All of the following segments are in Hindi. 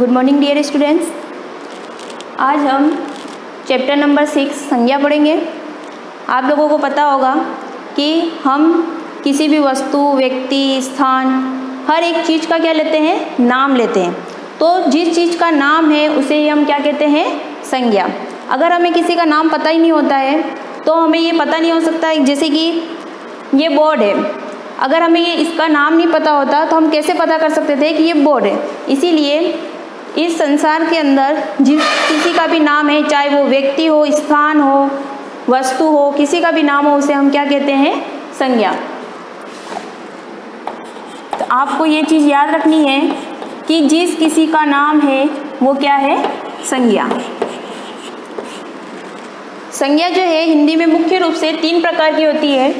Good morning dear students. आज हम चैप्टर नंबर 6 संज्ञा पढ़ेंगे। आप लोगों को पता होगा कि हम किसी भी वस्तु, व्यक्ति, स्थान, हर एक चीज़ का क्या लेते हैं, नाम लेते हैं। तो जिस चीज़ का नाम है उसे ही हम क्या कहते हैं, संज्ञा। अगर हमें किसी का नाम पता ही नहीं होता है तो हमें ये पता नहीं हो सकता है। जैसे कि ये बोर्ड है, अगर हमें ये इसका नाम नहीं पता होता तो हम कैसे पता कर सकते थे कि ये बोर्ड है। इसीलिए इस संसार के अंदर जिस किसी का भी नाम है, चाहे वो व्यक्ति हो, स्थान हो, वस्तु हो, किसी का भी नाम हो, उसे हम क्या कहते हैं, संज्ञा। तो आपको ये चीज़ याद रखनी है कि जिस किसी का नाम है वो क्या है, संज्ञा। संज्ञा जो है हिंदी में मुख्य रूप से 3 प्रकार की होती है।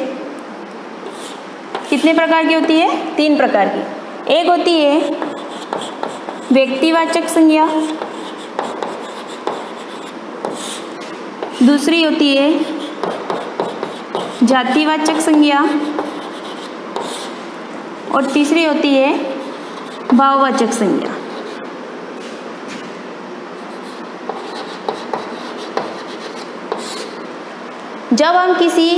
कितने प्रकार की होती है? 3 प्रकार की। एक होती है व्यक्तिवाचक संज्ञा, दूसरी होती है जातिवाचक संज्ञा और तीसरी होती है भाववाचक संज्ञा। जब हम किसी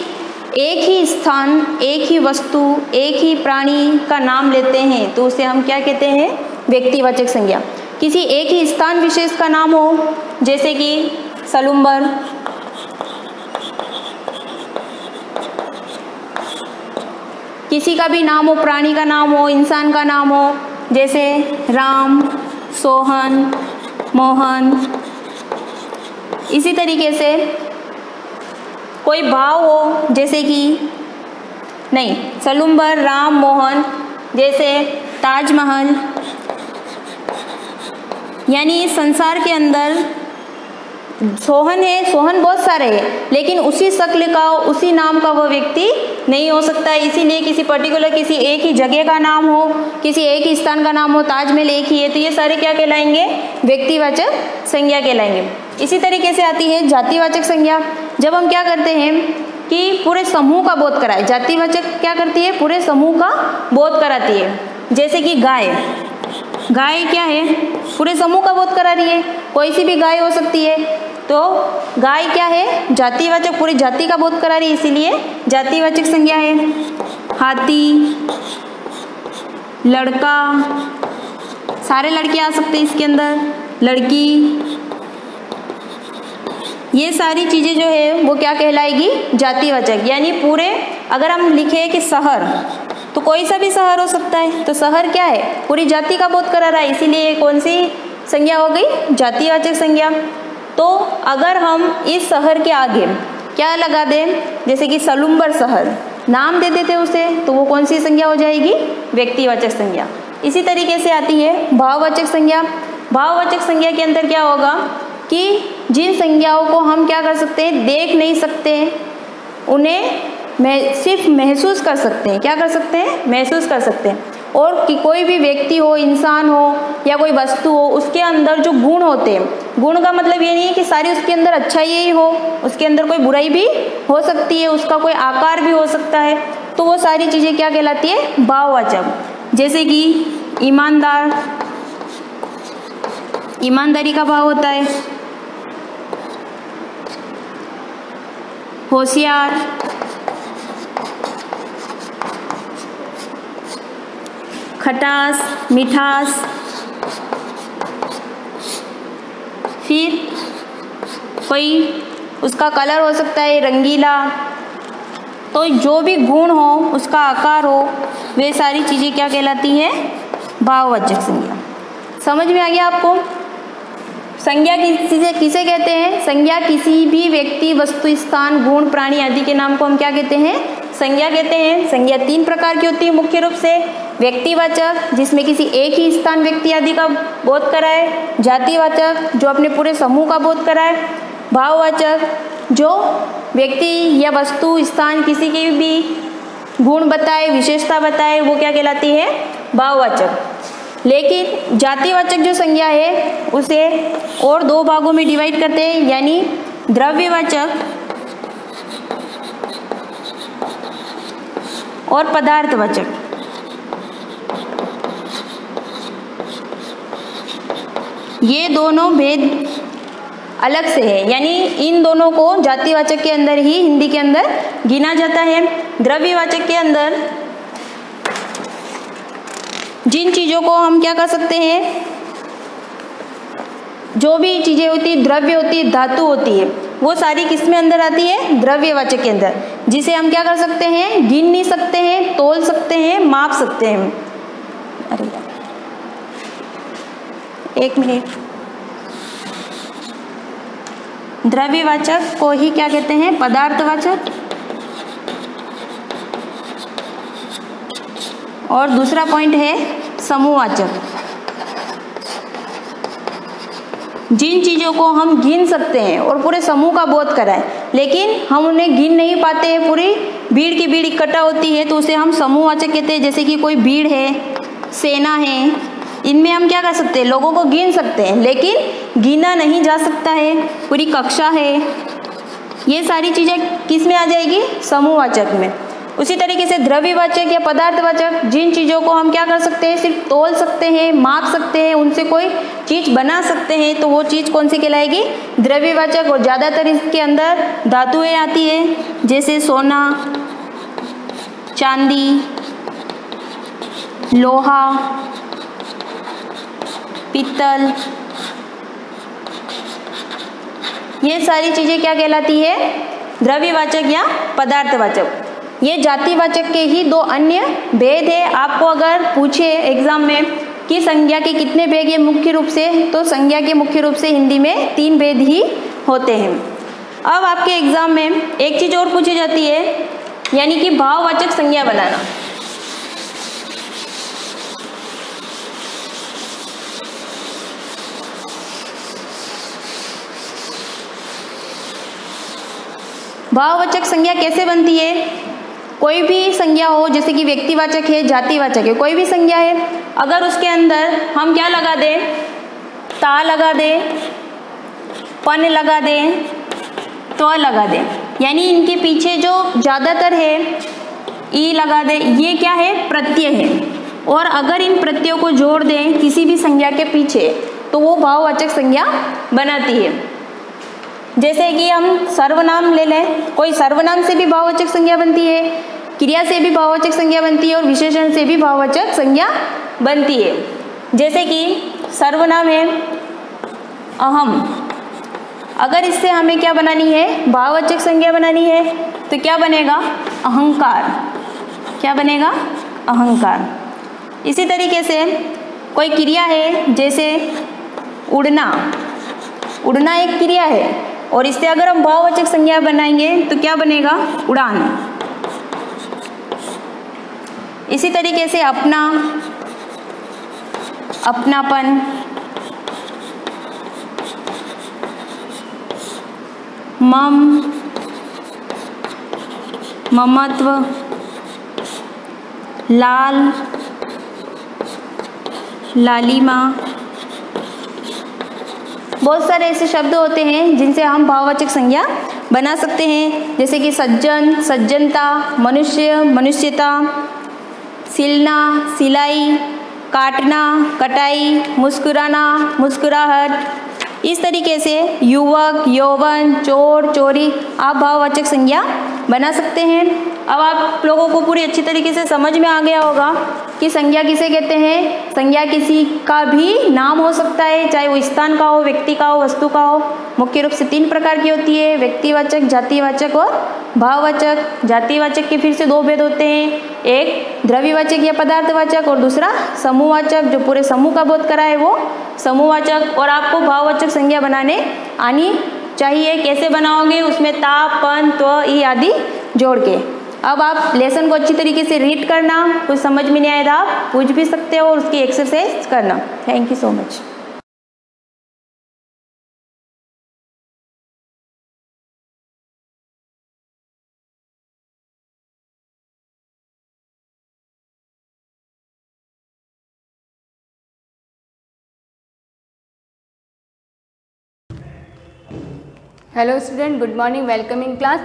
एक ही स्थान, एक ही वस्तु, एक ही प्राणी का नाम लेते हैं तो उसे हम क्या कहते हैं, व्यक्तिवाचक संज्ञा। किसी एक ही स्थान विशेष का नाम हो, जैसे कि सलूम्बर, किसी का भी नाम हो, प्राणी का नाम हो, इंसान का नाम हो, जैसे राम, सोहन, मोहन। इसी तरीके से कोई भाव हो, जैसे कि नहीं, सलूम्बर, राम, मोहन, जैसे ताजमहल। यानी इस संसार के अंदर सोहन है, सोहन बहुत सारे हैं, लेकिन उसी शक्ल का, उसी नाम का वह व्यक्ति नहीं हो सकता है। इसीलिए किसी पर्टिकुलर, किसी एक ही जगह का नाम हो, किसी एक ही स्थान का नाम हो, ताजमहल एक ही है, तो ये सारे क्या कहलाएंगे, व्यक्तिवाचक संज्ञा कहलाएंगे। इसी तरीके से आती है जातिवाचक संज्ञा। जब हम क्या करते हैं कि पूरे समूह का बोध कराए। जातिवाचक क्या करती है, पूरे समूह का बोध कराती है। जैसे कि गाय, गाय क्या है, पूरे समूह का बोध करा रही है। कोई सी भी गाय हो सकती है, तो गाय क्या है, जातिवाचक, पूरी जाति का बोध करा रही है, इसीलिए जातिवाचक संज्ञा है। हाथी, लड़का, सारे लड़के आ सकते हैं इसके अंदर, लड़की, ये सारी चीज़ें जो है वो क्या कहलाएगी, जातिवाचक। यानी पूरे, अगर हम लिखे कि शहर, तो कोई सा भी शहर हो सकता है, तो शहर क्या है, पूरी जाति का बोध करा रहा है, इसीलिए कौन सी संज्ञा हो गई, जातिवाचक संज्ञा। तो अगर हम इस शहर के आगे क्या लगा दें, जैसे कि सलूम्बर शहर नाम दे देते उसे, तो वो कौन सी संज्ञा हो जाएगी, व्यक्तिवाचक संज्ञा। इसी तरीके से आती है भाववाचक संज्ञा। भाववाचक संज्ञा के अंदर क्या होगा कि जिन संज्ञाओं को हम क्या कर सकते हैं, देख नहीं सकते, उन्हें सिर्फ महसूस कर सकते हैं। क्या कर सकते हैं, महसूस कर सकते हैं। और कि कोई भी व्यक्ति हो, इंसान हो या कोई वस्तु हो, उसके अंदर जो गुण होते हैं, गुण का मतलब ये नहीं है कि सारी उसके अंदर अच्छाई ही हो, उसके अंदर कोई बुराई भी हो सकती है, उसका कोई आकार भी हो सकता है, तो वो सारी चीज़ें क्या कहलाती है, भाववाचक। जैसे कि ईमानदार, ईमानदारी का भाव होता है। होशियार, खटास, मिठास। फिर कोई उसका कलर हो सकता है रंगीला। तो जो भी गुण हो, उसका आकार हो, वे सारी चीज़ें क्या कहलाती हैं, भाववाचक संज्ञा। समझ में आ गया आपको? संज्ञा किसे कहते हैं? संज्ञा किसी भी व्यक्ति, वस्तु, स्थान, गुण, प्राणी आदि के नाम को हम क्या कहते हैं, संज्ञा कहते हैं। संज्ञा 3 प्रकार की होती है मुख्य रूप से। व्यक्तिवाचक, जिसमें किसी एक ही स्थान, व्यक्ति आदि का बोध कराए। जातिवाचक, जो अपने पूरे समूह का बोध कराए। भाववाचक, जो व्यक्ति या वस्तु, स्थान, किसी के भी गुण बताए, विशेषता बताए, वो क्या कहलाती है, भाववाचक। लेकिन जातिवाचक जो संज्ञा है उसे और 2 भागों में डिवाइड करते हैं, यानी द्रव्यवाचक और पदार्थवाचक। ये दोनों भेद अलग से है, यानी इन दोनों को जातिवाचक के अंदर ही हिंदी के अंदर गिना जाता है। द्रव्यवाचक के अंदर जिन चीज़ों को हम क्या कर सकते हैं, जो भी चीज़ें होती है, द्रव्य होती है, धातु होती है, वो सारी किस में अंदर आती है, द्रव्यवाचक के अंदर, जिसे हम क्या कर सकते हैं, गिन नहीं सकते हैं, तोल सकते हैं, माप सकते हैं। अरे एक मिनट, द्रव्यवाचक को ही क्या कहते हैं, पदार्थवाचक, और दूसरा पॉइंट है समूहवाचक। जिन चीज़ों को हम गिन सकते हैं और पूरे समूह का बोध कराएं, लेकिन हम उन्हें गिन नहीं पाते हैं, पूरी भीड़ की भीड़ इकट्ठा होती है, तो उसे हम समूहवाचक कहते हैं। जैसे कि कोई भीड़ है, सेना है, इनमें हम क्या कर सकते हैं, लोगों को गिन सकते हैं, लेकिन गिना नहीं जा सकता है। पूरी कक्षा है, ये सारी चीज़ें किस में आ जाएगी, समूहवाचक में। उसी तरीके से द्रव्यवाचक या पदार्थवाचक, जिन चीज़ों को हम क्या कर सकते हैं, सिर्फ तोल सकते हैं, माप सकते हैं, उनसे कोई चीज़ बना सकते हैं, तो वो चीज़ कौन सी कहलाएगी, द्रव्यवाचक। और ज़्यादातर इसके अंदर धातुएं आती है, जैसे सोना, चांदी, लोहा, पित्तल, ये सारी चीज़ें क्या कहलाती है, द्रव्यवाचक या पदार्थवाचक। ये जातिवाचक के ही दो अन्य भेद है। आपको अगर पूछे एग्जाम में कि संज्ञा के कितने भेद है मुख्य रूप से, तो संज्ञा के मुख्य रूप से हिंदी में 3 भेद ही होते हैं। अब आपके एग्जाम में एक चीज़ और पूछी जाती है, यानी कि भाववाचक संज्ञा बनाना। भाववाचक संज्ञा कैसे बनती है, कोई भी संज्ञा हो, जैसे कि व्यक्तिवाचक है, जातिवाचक है, कोई भी संज्ञा है, अगर उसके अंदर हम क्या लगा दें, ता लगा दें, पन लगा दें, त्व लगा दें, यानी इनके पीछे जो ज़्यादातर है ई लगा दें, ये क्या है, प्रत्यय है। और अगर इन प्रत्ययों को जोड़ दें किसी भी संज्ञा के पीछे, तो वो भाववाचक संज्ञा बनाती है। जैसे कि हम सर्वनाम ले लें, कोई सर्वनाम से भी भाववाचक संज्ञा बनती है, क्रिया से भी भाववाचक संज्ञा बनती है, और विशेषण से भी भाववाचक संज्ञा बनती है। जैसे कि सर्वनाम है अहम, अगर इससे हमें क्या बनानी है, भाववाचक संज्ञा बनानी है, तो क्या बनेगा, अहंकार। क्या बनेगा, अहंकार। इसी तरीके से कोई क्रिया है, जैसे उड़ना, उड़ना एक क्रिया है, और इससे अगर हम भाववाचक संज्ञा बनाएंगे तो क्या बनेगा, उड़ान। इसी तरीके से अपना, अपनापन, मम, ममत्व, लाल, लालिमा, बहुत सारे ऐसे शब्द होते हैं जिनसे हम भाववाचक संज्ञा बना सकते हैं। जैसे कि सज्जन, सज्जनता, मनुष्य, मनुष्यता, सिलना, सिलाई, काटना, कटाई, मुस्कुराना, मुस्कुराहट। इस तरीके से युवक, यौवन, चोर, चोरी, आप भाववाचक संज्ञा बना सकते हैं। अब आप लोगों को पूरी अच्छी तरीके से समझ में आ गया होगा कि संज्ञा किसे कहते हैं। संज्ञा किसी का भी नाम हो सकता है, चाहे वो स्थान का हो, व्यक्ति का हो, वस्तु का हो। मुख्य रूप से 3 प्रकार की होती है, व्यक्तिवाचक, जातिवाचक और भाववाचक। जातिवाचक के फिर से 2 भेद होते हैं, एक द्रव्यवाचक या पदार्थवाचक, और दूसरा समूहवाचक, जो पूरे समूह का बोध करा है वो समूहवाचक। और आपको भाववाचक संज्ञा बनाने आनी चाहिए। कैसे बनाओगे, उसमें ता, पन, त्व, ई आदि जोड़ के। अब आप लेसन को अच्छी तरीके से रीड करना, कुछ समझ में नहीं आया था आप पूछ भी सकते हो, और उसकी एक्सरसाइज करना। Thank you so much. Hello student, good morning, welcome in class.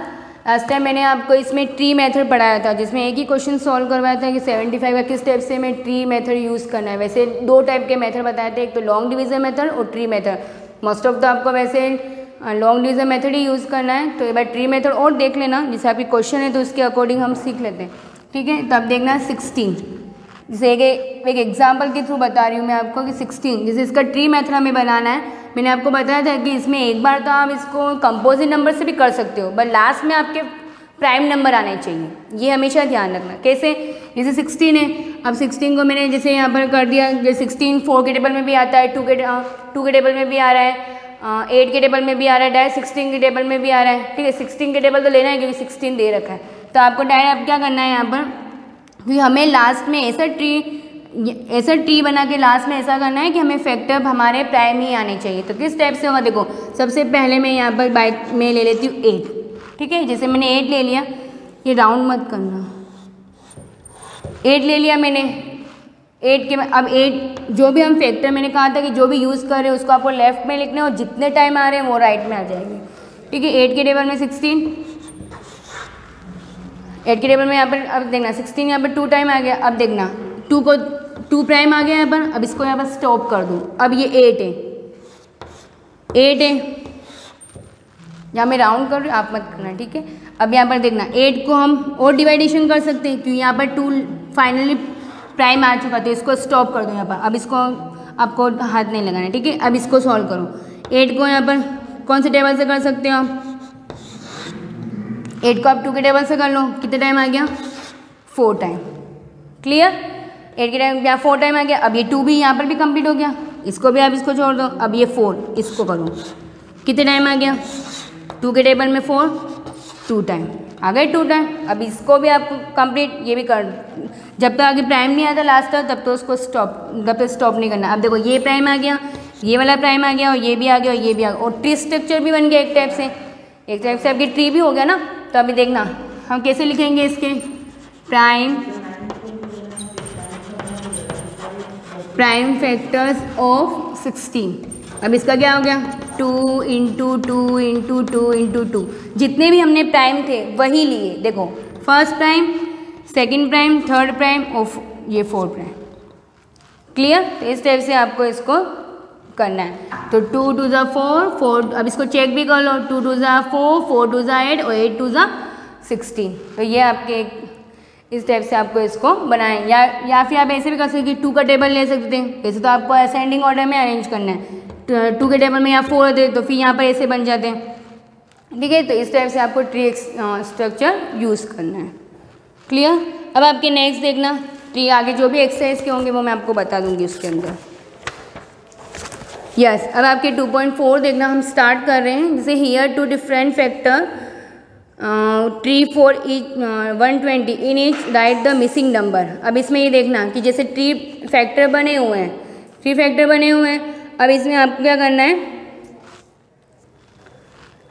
Last time मैंने आपको इसमें ट्री मेथड पढ़ाया था, जिसमें एक ही क्वेश्चन सॉल्व करवाया था कि 75 का किस टाइप से हमें ट्री मेथड यूज़ करना है। वैसे 2 टाइप के मेथड बताए थे, एक तो लॉन्ग डिवीजन मेथड और ट्री मेथड। मोस्ट ऑफ तो आपको वैसे लॉन्ग डिवीजन मेथड ही यूज़ करना है, तो एक बार ट्री मेथड और देख लेना, जैसे आपकी क्वेश्चन है तो उसके अकॉर्डिंग हम सीख लेते हैं, ठीक है। तो अब देखना 16, जैसे एक एग्जाम्पल के थ्रू बता रही हूँ मैं आपको कि 16 जैसे इसका ट्री मेथड हमें बनाना है। मैंने आपको बताया था कि इसमें एक बार तो आप इसको कंपोजिट नंबर से भी कर सकते हो, बट लास्ट में आपके प्राइम नंबर आने चाहिए, ये हमेशा ध्यान रखना। कैसे, जैसे 16 है, अब 16 को मैंने जैसे यहाँ पर कर दिया, जैसे 16 4 के टेबल में भी आता है, 2 के टेबल में भी आ रहा है, 8 के टेबल में भी आ रहा है, डायरेक्ट 16 के टेबल में भी आ रहा है, ठीक है। 16 के टेबल तो लेना है क्योंकि 16 दे रखा है, तो आपको डायरेक्ट अब क्या करना है यहाँ पर, क्योंकि हमें लास्ट में ऐसा ट्री बना के लास्ट में ऐसा करना है कि हमें फैक्टर हमारे प्राइम ही आने चाहिए। तो किस टाइप से होगा, देखो सबसे पहले मैं यहाँ पर बाइक में ले लेती हूँ 8, ठीक है। जैसे मैंने 8 ले लिया, ये राउंड मत करना, 8 ले लिया मैंने, 8 के अब 8 जो भी हम फैक्टर मैंने कहा था कि जो भी यूज़ कर रहे हैं उसको आपको लेफ्ट में लिखना है और जितने टाइम आ रहे हैं वो राइट में आ जाएंगे, ठीक है। 8 के टेबल में 16, 8 के टेबल में यहाँ पर अब देखना 16 यहाँ पर 2 टाइम आ गया। अब देखना 2 को 2 प्राइम आ गया यहाँ पर, अब इसको यहाँ पर स्टॉप कर दूँ। अब ये 8 है, 8 है, यहाँ मैं राउंड कर रही हूँ, आप मत करना, ठीक है। अब यहाँ पर देखना 8 को हम और डिवाइडेशन कर सकते हैं क्योंकि यहाँ पर 2 फाइनली प्राइम आ चुका, तो इसको स्टॉप कर दो यहाँ पर। अब इसको आपको हाथ नहीं लगाना, ठीक है। अब इसको सॉल्व करो। 8 को यहाँ पर कौन से टेबल से कर सकते हो आप, 8 को आप 2 के टेबल से कर लो, कितने टाइम आ गया, 4 टाइम, क्लियर। 8 के टाइम यहाँ 4 टाइम आ गया। अब ये 2 भी यहाँ पर भी कंप्लीट हो गया, इसको भी आप इसको छोड़ दो। अब ये 4 इसको करो, कितने टाइम आ गया, 2 के टेबल में 4, 2 टाइम आ गए, 2 टाइम। अब इसको भी आप कंप्लीट ये भी कर, जब तक आगे प्राइम नहीं आता लास्ट तक तब तो उसको स्टॉप नहीं करना। अब देखो ये प्राइम आ गया, ये वाला प्राइम आ गया और ये भी आ गया और ये भी आ गया, और ट्री स्ट्रक्चर भी बन गया एक टाइप से आपकी ट्री भी हो गया ना। तो अभी देखना हम कैसे लिखेंगे इसके प्राइम फैक्टर्स ऑफ 16। अब इसका क्या हो गया, 2 इंटू 2 इंटू 2 इंटू 2, जितने भी हमने प्राइम थे वही लिए। देखो first prime, second prime, third prime और ये 4 प्राइम, क्लियर। तो इस टाइप से आपको इसको करना है। तो 2 2 ज़ा 4, 4, अब इसको चेक भी कर लो, 2 2 ज़ा 4, 4 2 ज़ा 8 और 8 2 ज़ा 16। तो ये आपके इस टाइप से आपको इसको बनाएं, या फिर आप ऐसे भी कर सकते 2 का टेबल ले सकते हैं। वैसे तो आपको असेंडिंग ऑर्डर में अरेंज करना है, 2 के टेबल में यहाँ 4 होते तो फिर यहाँ पर ऐसे बन जाते हैं, ठीक है। तो इस टाइप से आपको ट्री स्ट्रक्चर यूज़ करना है, क्लियर। अब आपके नेक्स्ट देखना ट्री आगे जो भी एक्सरसाइज के होंगे वो मैं आपको बता दूंगी उसके अंदर। यस, अब आपके 2.4 देखना, हम स्टार्ट कर रहे हैं। जैसे here 2 different factor tree for each 120 in each right the missing number. अब इसमें ये देखना कि जैसे ट्री फैक्टर बने हुए हैं, अब इसमें आपको क्या करना है,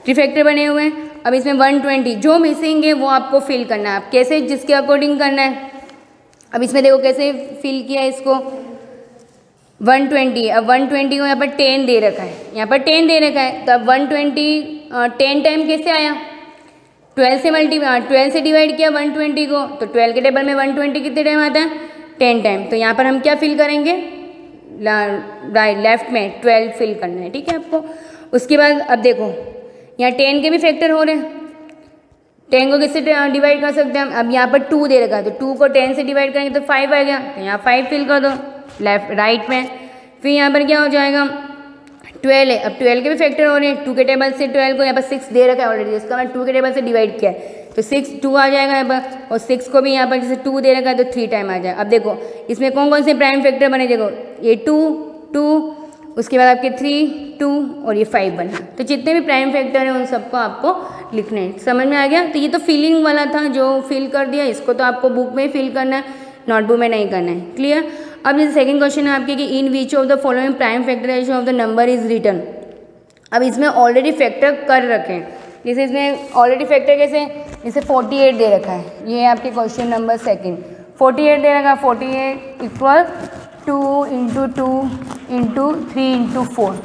ट्री फैक्टर बने हुए हैं, अब इसमें 120 जो मिसिंग है वो आपको फिल करना है। आप कैसे, जिसके अकॉर्डिंग करना है। अब इसमें देखो कैसे फिल किया है इसको, 120। अब 120 को यहाँ पर 10 दे रखा है, तो अब 120 10 टाइम कैसे आया, 12 से डिवाइड किया 120 को, तो 12 के टेबल में 120 कितने टाइम आता है, 10 टाइम। तो यहाँ पर हम क्या फिल करेंगे, लेफ्ट में 12 फिल करना है, ठीक है आपको। उसके बाद अब देखो यहाँ 10 के भी फैक्टर हो रहे हैं, 10 को किससे डिवाइड कर सकते हैं हम, अब यहाँ पर 2 दे रखा है, तो 2 को 10 से डिवाइड करेंगे तो 5 आ गया, तो यहाँ 5 फिल कर दो राइट में। फिर यहाँ पर क्या हो जाएगा, 12 है, अब 12 के भी फैक्टर हो रहे हैं, 2 के टेबल से 12 को यहाँ पर 6 दे रखा है ऑलरेडी, इसका मैं 2 के टेबल से डिवाइड किया है, तो 6 2 आ जाएगा यहाँ पर, और 6 को भी यहाँ पर जैसे 2 दे रखा है तो 3 टाइम आ जाएगा। अब देखो इसमें कौन कौन से प्राइम फैक्टर बने, देखो ये 2, उसके बाद आपके 3 2 और ये 5 बना। तो जितने भी प्राइम फैक्टर हैं उन सबको आपको लिखना है। समझ में आ गया। तो ये तो फिलिंग वाला था जो फिल कर दिया, इसको तो आपको बुक में फिल करना है, नोटबुक में नहीं करना है, क्लियर। अब जैसे सेकंड क्वेश्चन है आपके कि in which of the following prime factorization of the number is written. अब इसमें ऑलरेडी फैक्टर कर रखे हैं, जैसे इसमें ऑलरेडी फैक्टर कैसे, जैसे 48 दे रखा है, ये है आपके क्वेश्चन नंबर सेकंड, 48 दे रखा है, 48 इक्वल 2 इंटू 2 इंटू 3 इंटू 4,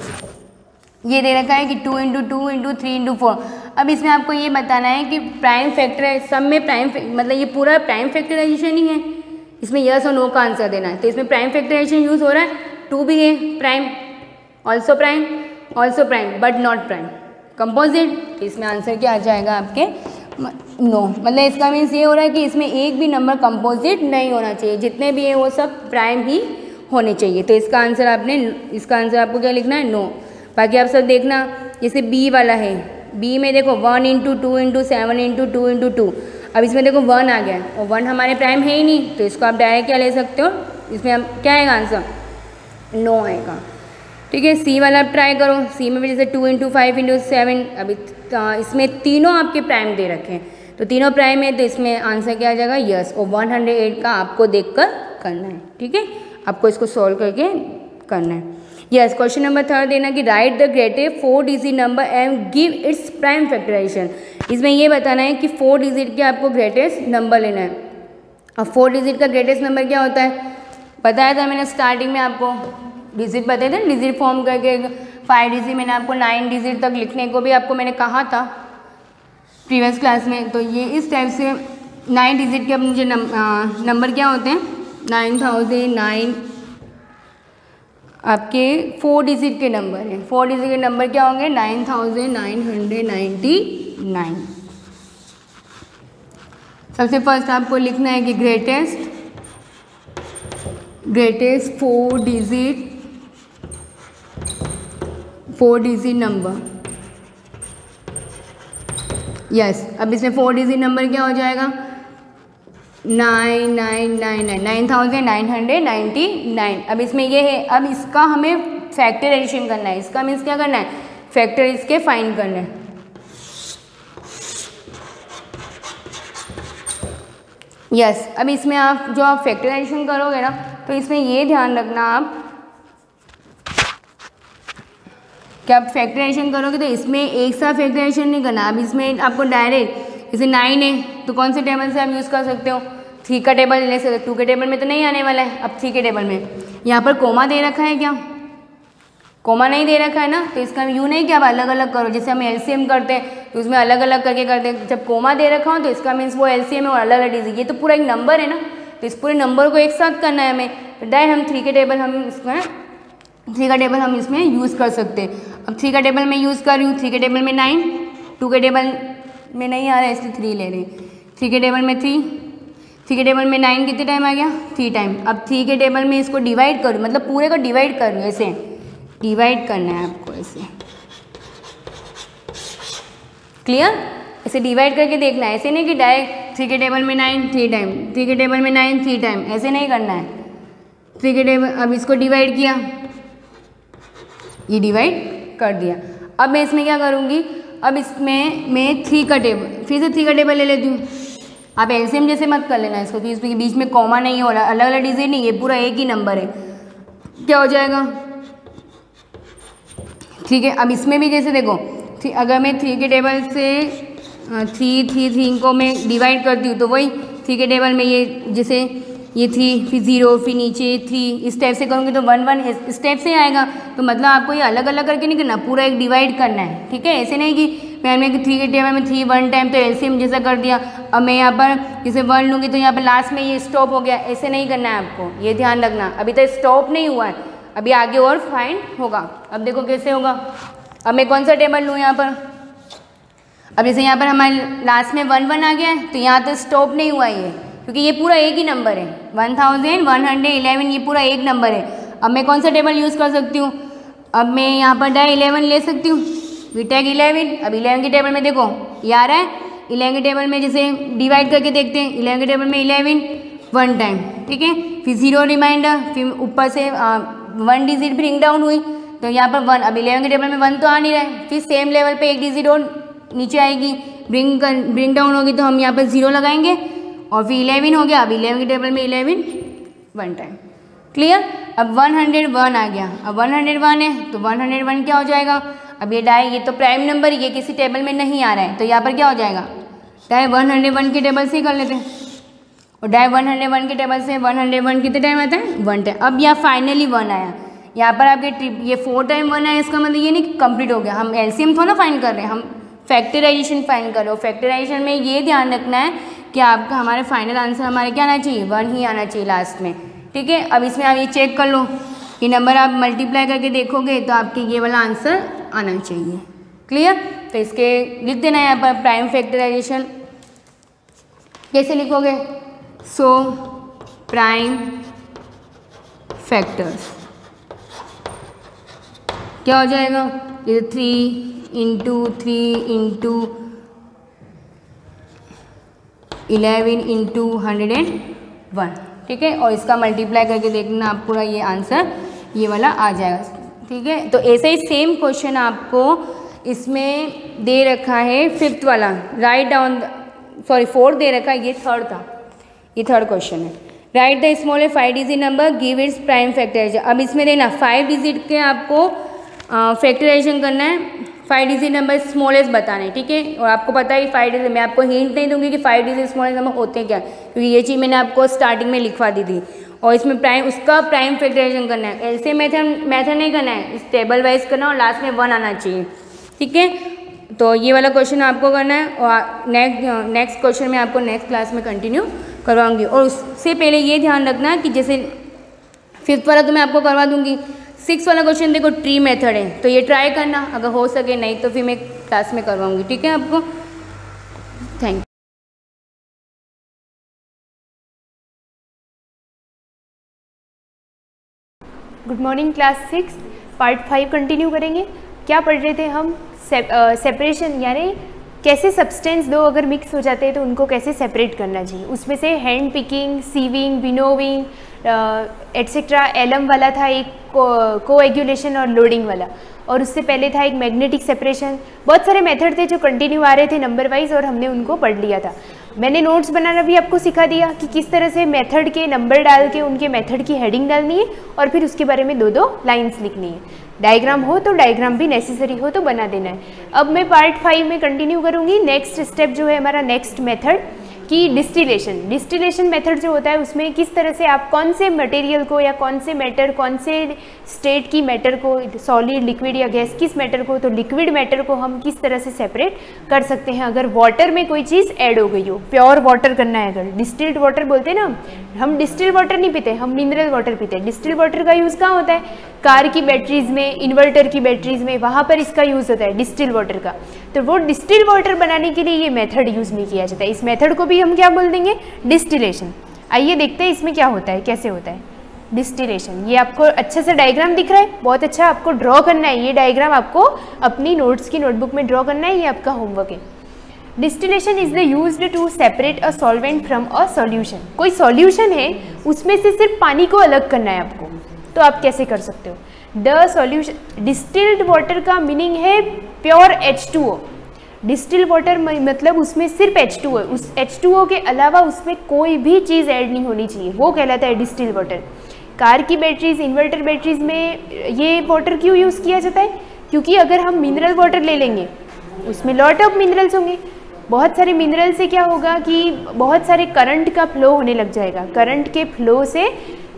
ये दे रखा है कि 2 इंटू 2 इंटू 3 इंटू 4। अब इसमें आपको ये बताना है कि प्राइम फैक्टर सब में मतलब ये पूरा प्राइम फैक्टराइजेशन ही है, इसमें यस और नो का आंसर देना है। तो इसमें प्राइम फैक्टराइजेशन यूज़ हो रहा है, 2 भी है prime, also prime but not prime, composite. तो इसमें आंसर क्या आ जाएगा आपके नो। मतलब इसका मीन्स ये हो रहा है कि इसमें एक भी नंबर कंपोजिट नहीं होना चाहिए, जितने भी हैं वो सब प्राइम ही होने चाहिए। तो इसका आंसर आपको क्या लिखना है, नो। बाकी आप सब देखना, जैसे बी वाला है, बी में देखो 1 × 2 × 7 × 2 × 2, अब इसमें देखो 1 आ गया और 1 हमारे प्राइम है ही नहीं, तो इसको आप डायरेक्ट क्या ले सकते हो, इसमें हम क्या आएगा आंसर, नो आएगा। ठीक है, सी वाला आप ट्राई करो, सी में भी जैसे 2 × 5 × 7, अभी इसमें तीनों आपके प्राइम दे रखे हैं, तो तीनों प्राइम है, तो इसमें आंसर क्या आ जाएगा, यस। और 108 का आपको देखकर करना है। ठीक है, आपको इसको सॉल्व करके करना है। यस, क्वेश्चन नंबर 3 देना कि write the greatest 4 digit number and give its prime factorisation. इसमें ये बताना है कि 4 डिजिट के आपको ग्रेटेस्ट नंबर लेना है। अब 4 डिजिट का ग्रेटेस्ट नंबर क्या होता है, बताया था मैंने स्टार्टिंग में आपको, डिजिट बताए थे, डिजिट फॉर्म करके 5 डिजिट, मैंने आपको 9 डिजिट तक लिखने को भी आपको मैंने कहा था प्रीवियस क्लास में। तो ये इस टाइप से 9 डिजिट के अब मुझे नंबर क्या होते हैं, 9009 आपके 4 डिजिट के नंबर हैं। 4 डिजिट के नंबर क्या होंगे, 9999। सबसे फर्स्ट आपको लिखना है कि ग्रेटेस्ट 4 डिजिट नंबर। यस, अब इसमें 4 डिजिट नंबर क्या हो जाएगा, 9999। अब इसमें ये है, अब इसका हमें फैक्टराइजेशन करना है, इसका मीन्स क्या करना है, फैक्टर इसके फाइंड करना है। यस, अब इसमें आप जो आप फैक्टराइजेशन करोगे ना, तो इसमें ये ध्यान रखना आप कि आप फैक्टराइजेशन करोगे तो इसमें एक साथ फैक्टराइजेशन नहीं करना। अब इसमें आपको डायरेक्ट जैसे 9 है तो कौन से टेबल से आप यूज़ कर सकते हो, 3 का टेबल ले सकते हो, 2 के टेबल में तो नहीं आने वाला है। अब 3 के टेबल में यहाँ पर कोमा दे रखा है क्या, कोमा नहीं दे रखा है ना, तो इसका यूँ नहीं कि आप अलग अलग करो, जैसे हम एलसीएम करते हैं तो उसमें अलग अलग करके करते हैं। जब कोमा दे रखा हो तो इसका मीन्स वो एलसीएम है और अलग अलग डिजिट, ये तो पूरा एक नंबर है ना, तो इस पूरे नंबर को एक साथ करना है हमें। तो डायरेक्ट हम 3 के टेबल हम इसमें यूज़ कर सकते हैं। अब 3 का टेबल में यूज़ कर रही हूँ, 3 के टेबल में 9, 2 के टेबल में नहीं आ रहा है इसलिए 3 ले रहे हैं, 3 के टेबल में 3, 3 के टेबल में 9 कितने टाइम आ गया, 3 टाइम। अब 3 के टेबल में इसको डिवाइड करूँ, मतलब पूरे को डिवाइड कर रही हूँ, ऐसे डिवाइड करना है आपको, ऐसे क्लियर, ऐसे डिवाइड करके देखना है, ऐसे नहीं कि डायरेक्ट 3 के टेबल में 9 3 टाइम, 3 के टेबल में 9 3 टाइम, ऐसे नहीं करना है। 3 के टेबल, अब इसको डिवाइड किया, ये डिवाइड कर दिया। अब मैं इसमें क्या करूँगी, अब इसमें मैं 3 का टेबल, फिर से 3 का टेबल ले लेती हूँ। आप एलसीएम जैसे मत कर लेना इसको, इसके बीच में कॉमा नहीं हो रहा, अलग अलग डिजिट नहीं, ये पूरा एक ही नंबर है। क्या हो जाएगा, ठीक है। अब इसमें भी जैसे देखो, अगर मैं 3 के टेबल से 3 को मैं डिवाइड करती हूँ तो वही 3 के टेबल में ये जैसे ये 3 फिर 0 फिर नीचे 3, इस टाइप से करूँगी तो 1 1 इस टाइप से आएगा। तो मतलब आपको ये अलग अलग करके नहीं करना, पूरा एक डिवाइड करना है, ठीक है। ऐसे नहीं कि मैंने 3 के टेबल में 3 1 टाइम तो एलसीएम जैसा कर दिया, अब मैं यहाँ पर जैसे 1 लूँगी तो यहाँ पर लास्ट में ये स्टॉप हो गया, ऐसे नहीं करना है आपको, ये ध्यान रखना। अभी तक स्टॉप नहीं हुआ है, अभी आगे और फाइंड होगा। अब देखो कैसे होगा, अब मैं कौन सा टेबल लूँ यहाँ पर, अब जैसे यहाँ पर हमारे लास्ट में 1 1 आ गया है तो यहाँ तो स्टॉप नहीं हुआ ये, क्योंकि ये पूरा एक ही नंबर है, 1111 ये पूरा एक नंबर है। अब मैं कौन सा टेबल यूज़ कर सकती हूँ, अब मैं यहाँ पर डायरेक्ट 11 ले सकती हूँ, वीटेक 11। अब 11 के टेबल में देखो ये आ रहा है, 11 के टेबल में जैसे डिवाइड करके देखते हैं, 11 के टेबल में 11 1 टाइम, ठीक है, फिर 0 रिमाइंडर, फिर ऊपर से 1 डिजिट ब्रिंग डाउन हुई तो यहाँ पर 1, अब 11 के टेबल में 1 तो आ नहीं रहा है, फिर सेम लेवल पे एक डिजिट और नीचे आएगी, ब्रिंग डाउन होगी तो हम यहाँ पर 0 लगाएंगे और फिर 11 हो गया। अब 11 के टेबल में 11 1 टाइम, क्लियर। अब 101 आ गया, अब 101 है तो 101 क्या हो जाएगा, अब ये तो प्राइम नंबर ये किसी टेबल में नहीं आ रहा है तो यहाँ पर क्या हो जाएगा, डायरेक्ट 101 के टेबल से ही कर लेते हैं। और डायरेक्ट 101 के टेबल से 101 कितने टाइम आता है, 1 टाइम। अब यहाँ फाइनली 1 आया, यहाँ पर आपके ये 4 टाइम 1 आया, इसका मतलब ये नहीं कि कंप्लीट हो गया, हम एलसीएम थोड़ा ना फाइंड कर रहे हैं, हम फैक्टराइजेशन फाइंड करो। फैक्टराइजेशन में ये ध्यान रखना है कि आपका हमारे फाइनल आंसर हमारे क्या आना चाहिए, 1 ही आना चाहिए लास्ट में, ठीक है। अब इसमें आप ये चेक कर लो, ये नंबर आप मल्टीप्लाई करके देखोगे तो आपके ये वाला आंसर आना चाहिए। क्लियर? तो इसके लिख देना है यहाँ पर प्राइम फैक्टराइजेशन। कैसे लिखोगे? सो प्राइम फैक्टर्स क्या हो जाएगा, ये 3 इंटू 3 इंटू 11 इंटू 101, ठीक है। और इसका मल्टीप्लाई करके देखना आप पूरा ये आंसर ये वाला आ जाएगा, ठीक है। तो ऐसे ही सेम क्वेश्चन आपको इसमें दे रखा है, फिफ्थ वाला राइट डाउन, सॉरी 4 दे रखा है, ये थर्ड था, ये थर्ड क्वेश्चन है। Write the smallest 5 digit number, give its prime factorisation. अब इसमें देना 5 डिजिट के आपको फैक्टराइजेशन करना है, 5 डिजिट नंबर स्मॉलेस्ट बताना है, ठीक है। और आपको पता है 5 डिजिट, मैं आपको हिंट नहीं दूंगी कि 5 डिजिट स्मॉलेस्ट नंबर होते हैं क्या, क्योंकि ये चीज़ मैंने आपको स्टार्टिंग में लिखवा दी थी। और इसमें प्राइम, उसका प्राइम फैक्टराइजेशन करना है, ऐसे मेथड नहीं करना है, इस टेबल वाइज करना और लास्ट में 1 आना चाहिए, ठीक है। तो ये वाला क्वेश्चन आपको करना है और नेक्स्ट क्वेश्चन में आपको नेक्स्ट क्लास में कंटिन्यू करवाऊंगी। और उससे पहले ये ध्यान रखना कि जैसे 5th वाला तो मैं आपको करवा दूंगी, 6th वाला क्वेश्चन देखो ट्री मेथड है, तो ये ट्राई करना, अगर हो सके, नहीं तो फिर मैं क्लास में करवाऊंगी, ठीक है आपको। Thank you. Good morning class 6 part 5 continue करेंगे। क्या पढ़ रहे थे हम? सेपरेशन, यानी कैसे सब्सटेंस दो अगर मिक्स हो जाते हैं तो उनको कैसे सेपरेट करना चाहिए। उसमें से hand picking, sieving, winnowing etcetera, alum वाला था एक, कोएगुलेशन और लोडिंग वाला, और उससे पहले था एक मैग्नेटिक सेपरेशन। बहुत सारे मेथड थे जो कंटिन्यू आ रहे थे नंबर वाइज और हमने उनको पढ़ लिया था। मैंने नोट्स बनाना भी आपको सिखा दिया कि किस तरह से मेथड के नंबर डाल के उनके मेथड की हेडिंग डालनी है और फिर उसके बारे में 2-2 लाइन्स लिखनी है। डायग्राम हो तो डायग्राम भी नेसेसरी हो तो बना देना है। अब मैं पार्ट 5 में कंटिन्यू करूँगी। नेक्स्ट स्टेप जो है हमारा नेक्स्ट मेथड कि डिस्टिलेशन मेथड जो होता है उसमें किस तरह से आप कौन से मटेरियल को या कौन से मैटर, कौन से स्टेट की मैटर को, सॉलिड, लिक्विड या गैस, किस मैटर को, तो लिक्विड मैटर को हम किस तरह से सेपरेट कर सकते हैं अगर वाटर में कोई चीज़ ऐड हो गई हो। प्योर वाटर करना है अगर, डिस्टिल्ड वाटर बोलते हैं ना हम डिस्टिल्ड वाटर नहीं पीते, हम मिनरल वाटर पीते हैं। डिस्टिल्ड वाटर का यूज़ कहाँ होता है? कार की बैटरीज में, इन्वर्टर की बैटरीज में, वहाँ पर इसका यूज़ होता है डिस्टिल्ड वाटर का। तो वो डिस्टिल्ड वाटर बनाने के लिए ये मेथड यूज़ नहीं किया जाता है। इस मेथड को भी हम क्या बोल देंगे? डिस्टिलेशन। आइए देखते हैं इसमें क्या होता है, कैसे होता है डिस्टिलेशन। ये आपको अच्छे से डायग्राम दिख रहा है, बहुत अच्छा, आपको ड्रॉ करना है। ये डायग्राम आपको अपनी नोट्स की नोटबुक में ड्रॉ करना है, ये आपका होमवर्क है। Distillation is the used to separate a solvent from a solution. कोई सॉल्यूशन है उसमें से सिर्फ पानी को अलग करना है आपको, तो आप कैसे कर सकते हो? द सॉल्यूशन, डिस्टिल्ड वाटर का मीनिंग है प्योर H2O। डिस्टिल्ड वाटर मतलब उसमें सिर्फ H2O है, उस H2O के अलावा उसमें कोई भी चीज़ ऐड नहीं होनी चाहिए, वो कहलाता है डिस्टिल्ड वाटर। कार की बैटरीज, इन्वर्टर बैटरीज में ये वाटर क्यों यूज़ किया जाता है? क्योंकि अगर हम मिनरल वाटर ले लेंगे उसमें लॉट ऑफ मिनरल्स होंगे, बहुत सारे मिनरल से क्या होगा कि बहुत सारे करंट का फ्लो होने लग जाएगा। करंट के फ्लो से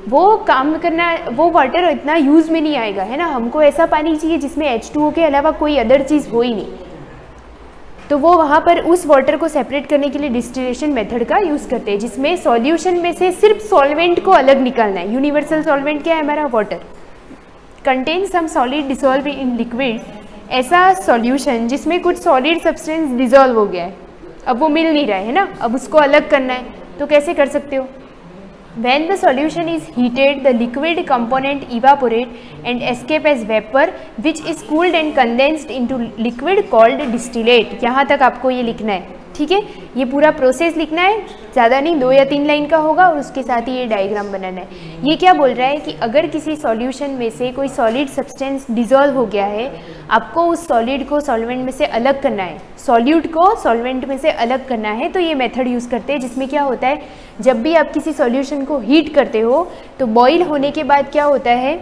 वो काम करना, वो वाटर इतना यूज़ में नहीं आएगा, है ना। हमको ऐसा पानी चाहिए जिसमें H2O के अलावा कोई अदर चीज़ हो ही नहीं, तो वो वहाँ पर उस वाटर को सेपरेट करने के लिए डिस्टिलेशन मेथड का यूज़ करते हैं, जिसमें सॉल्यूशन में से सिर्फ सॉल्वेंट को अलग निकालना है। यूनिवर्सल सॉल्वेंट क्या है हमारा? Water. Contain some solid dissolve in liquid, ऐसा सॉल्यूशन जिसमें कुछ सॉलिड सब्सटेंस डिसॉल्व हो गया है, अब वो मिल नहीं रहा है ना, अब उसको अलग करना है, तो कैसे कर सकते हो? When the solution is heated, the liquid component evaporate and escape as vapor, which is cooled and condensed into liquid called distillate। यहाँ तक आपको ये लिखना है, ठीक है। ये पूरा प्रोसेस लिखना है, ज़्यादा नहीं, 2 या 3 लाइन का होगा, और उसके साथ ही ये डायग्राम बनाना है। ये क्या बोल रहा है कि अगर किसी सॉल्यूशन में से कोई सॉलिड सब्सटेंस डिसॉल्व हो गया है, आपको उस सॉलिड को सॉल्वेंट में से अलग करना है, सॉल्यूट को सॉल्वेंट में से अलग करना है, तो ये मेथड यूज़ करते हैं। जिसमें क्या होता है, जब भी आप किसी सॉल्यूशन को हीट करते हो तो बॉईल होने के बाद क्या होता है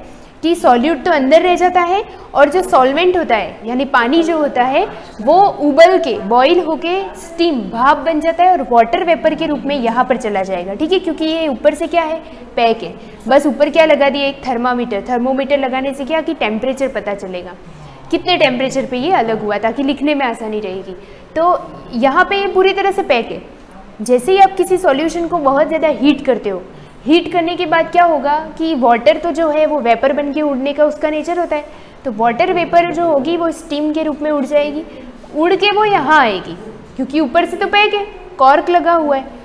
कि सॉल्यूट तो अंदर रह जाता है और जो सॉल्वेंट होता है यानी पानी जो होता है वो उबल के, बॉईल होके स्टीम, भाप बन जाता है और वाटर वेपर के रूप में यहाँ पर चला जाएगा, ठीक है। क्योंकि ये ऊपर से क्या है? पैक है। बस ऊपर क्या लगा दिया? एक थर्मामीटर। थर्मोमीटर लगाने से क्या कि टेम्परेचर पता चलेगा। कितने टेम्परेचर पे ये अलग हुआ, ताकि लिखने में आसानी रहेगी। तो यहाँ पे ये पूरी तरह से पैक है। जैसे ही आप किसी सॉल्यूशन को बहुत ज़्यादा हीट करते हो, हीट करने के बाद क्या होगा कि वाटर तो जो है वो वेपर बन के उड़ने का उसका नेचर होता है, तो वाटर वेपर जो होगी वो स्टीम के रूप में उड़ जाएगी, उड़ के वो यहाँ आएगी, क्योंकि ऊपर से तो पैक है, कॉर्क लगा हुआ है,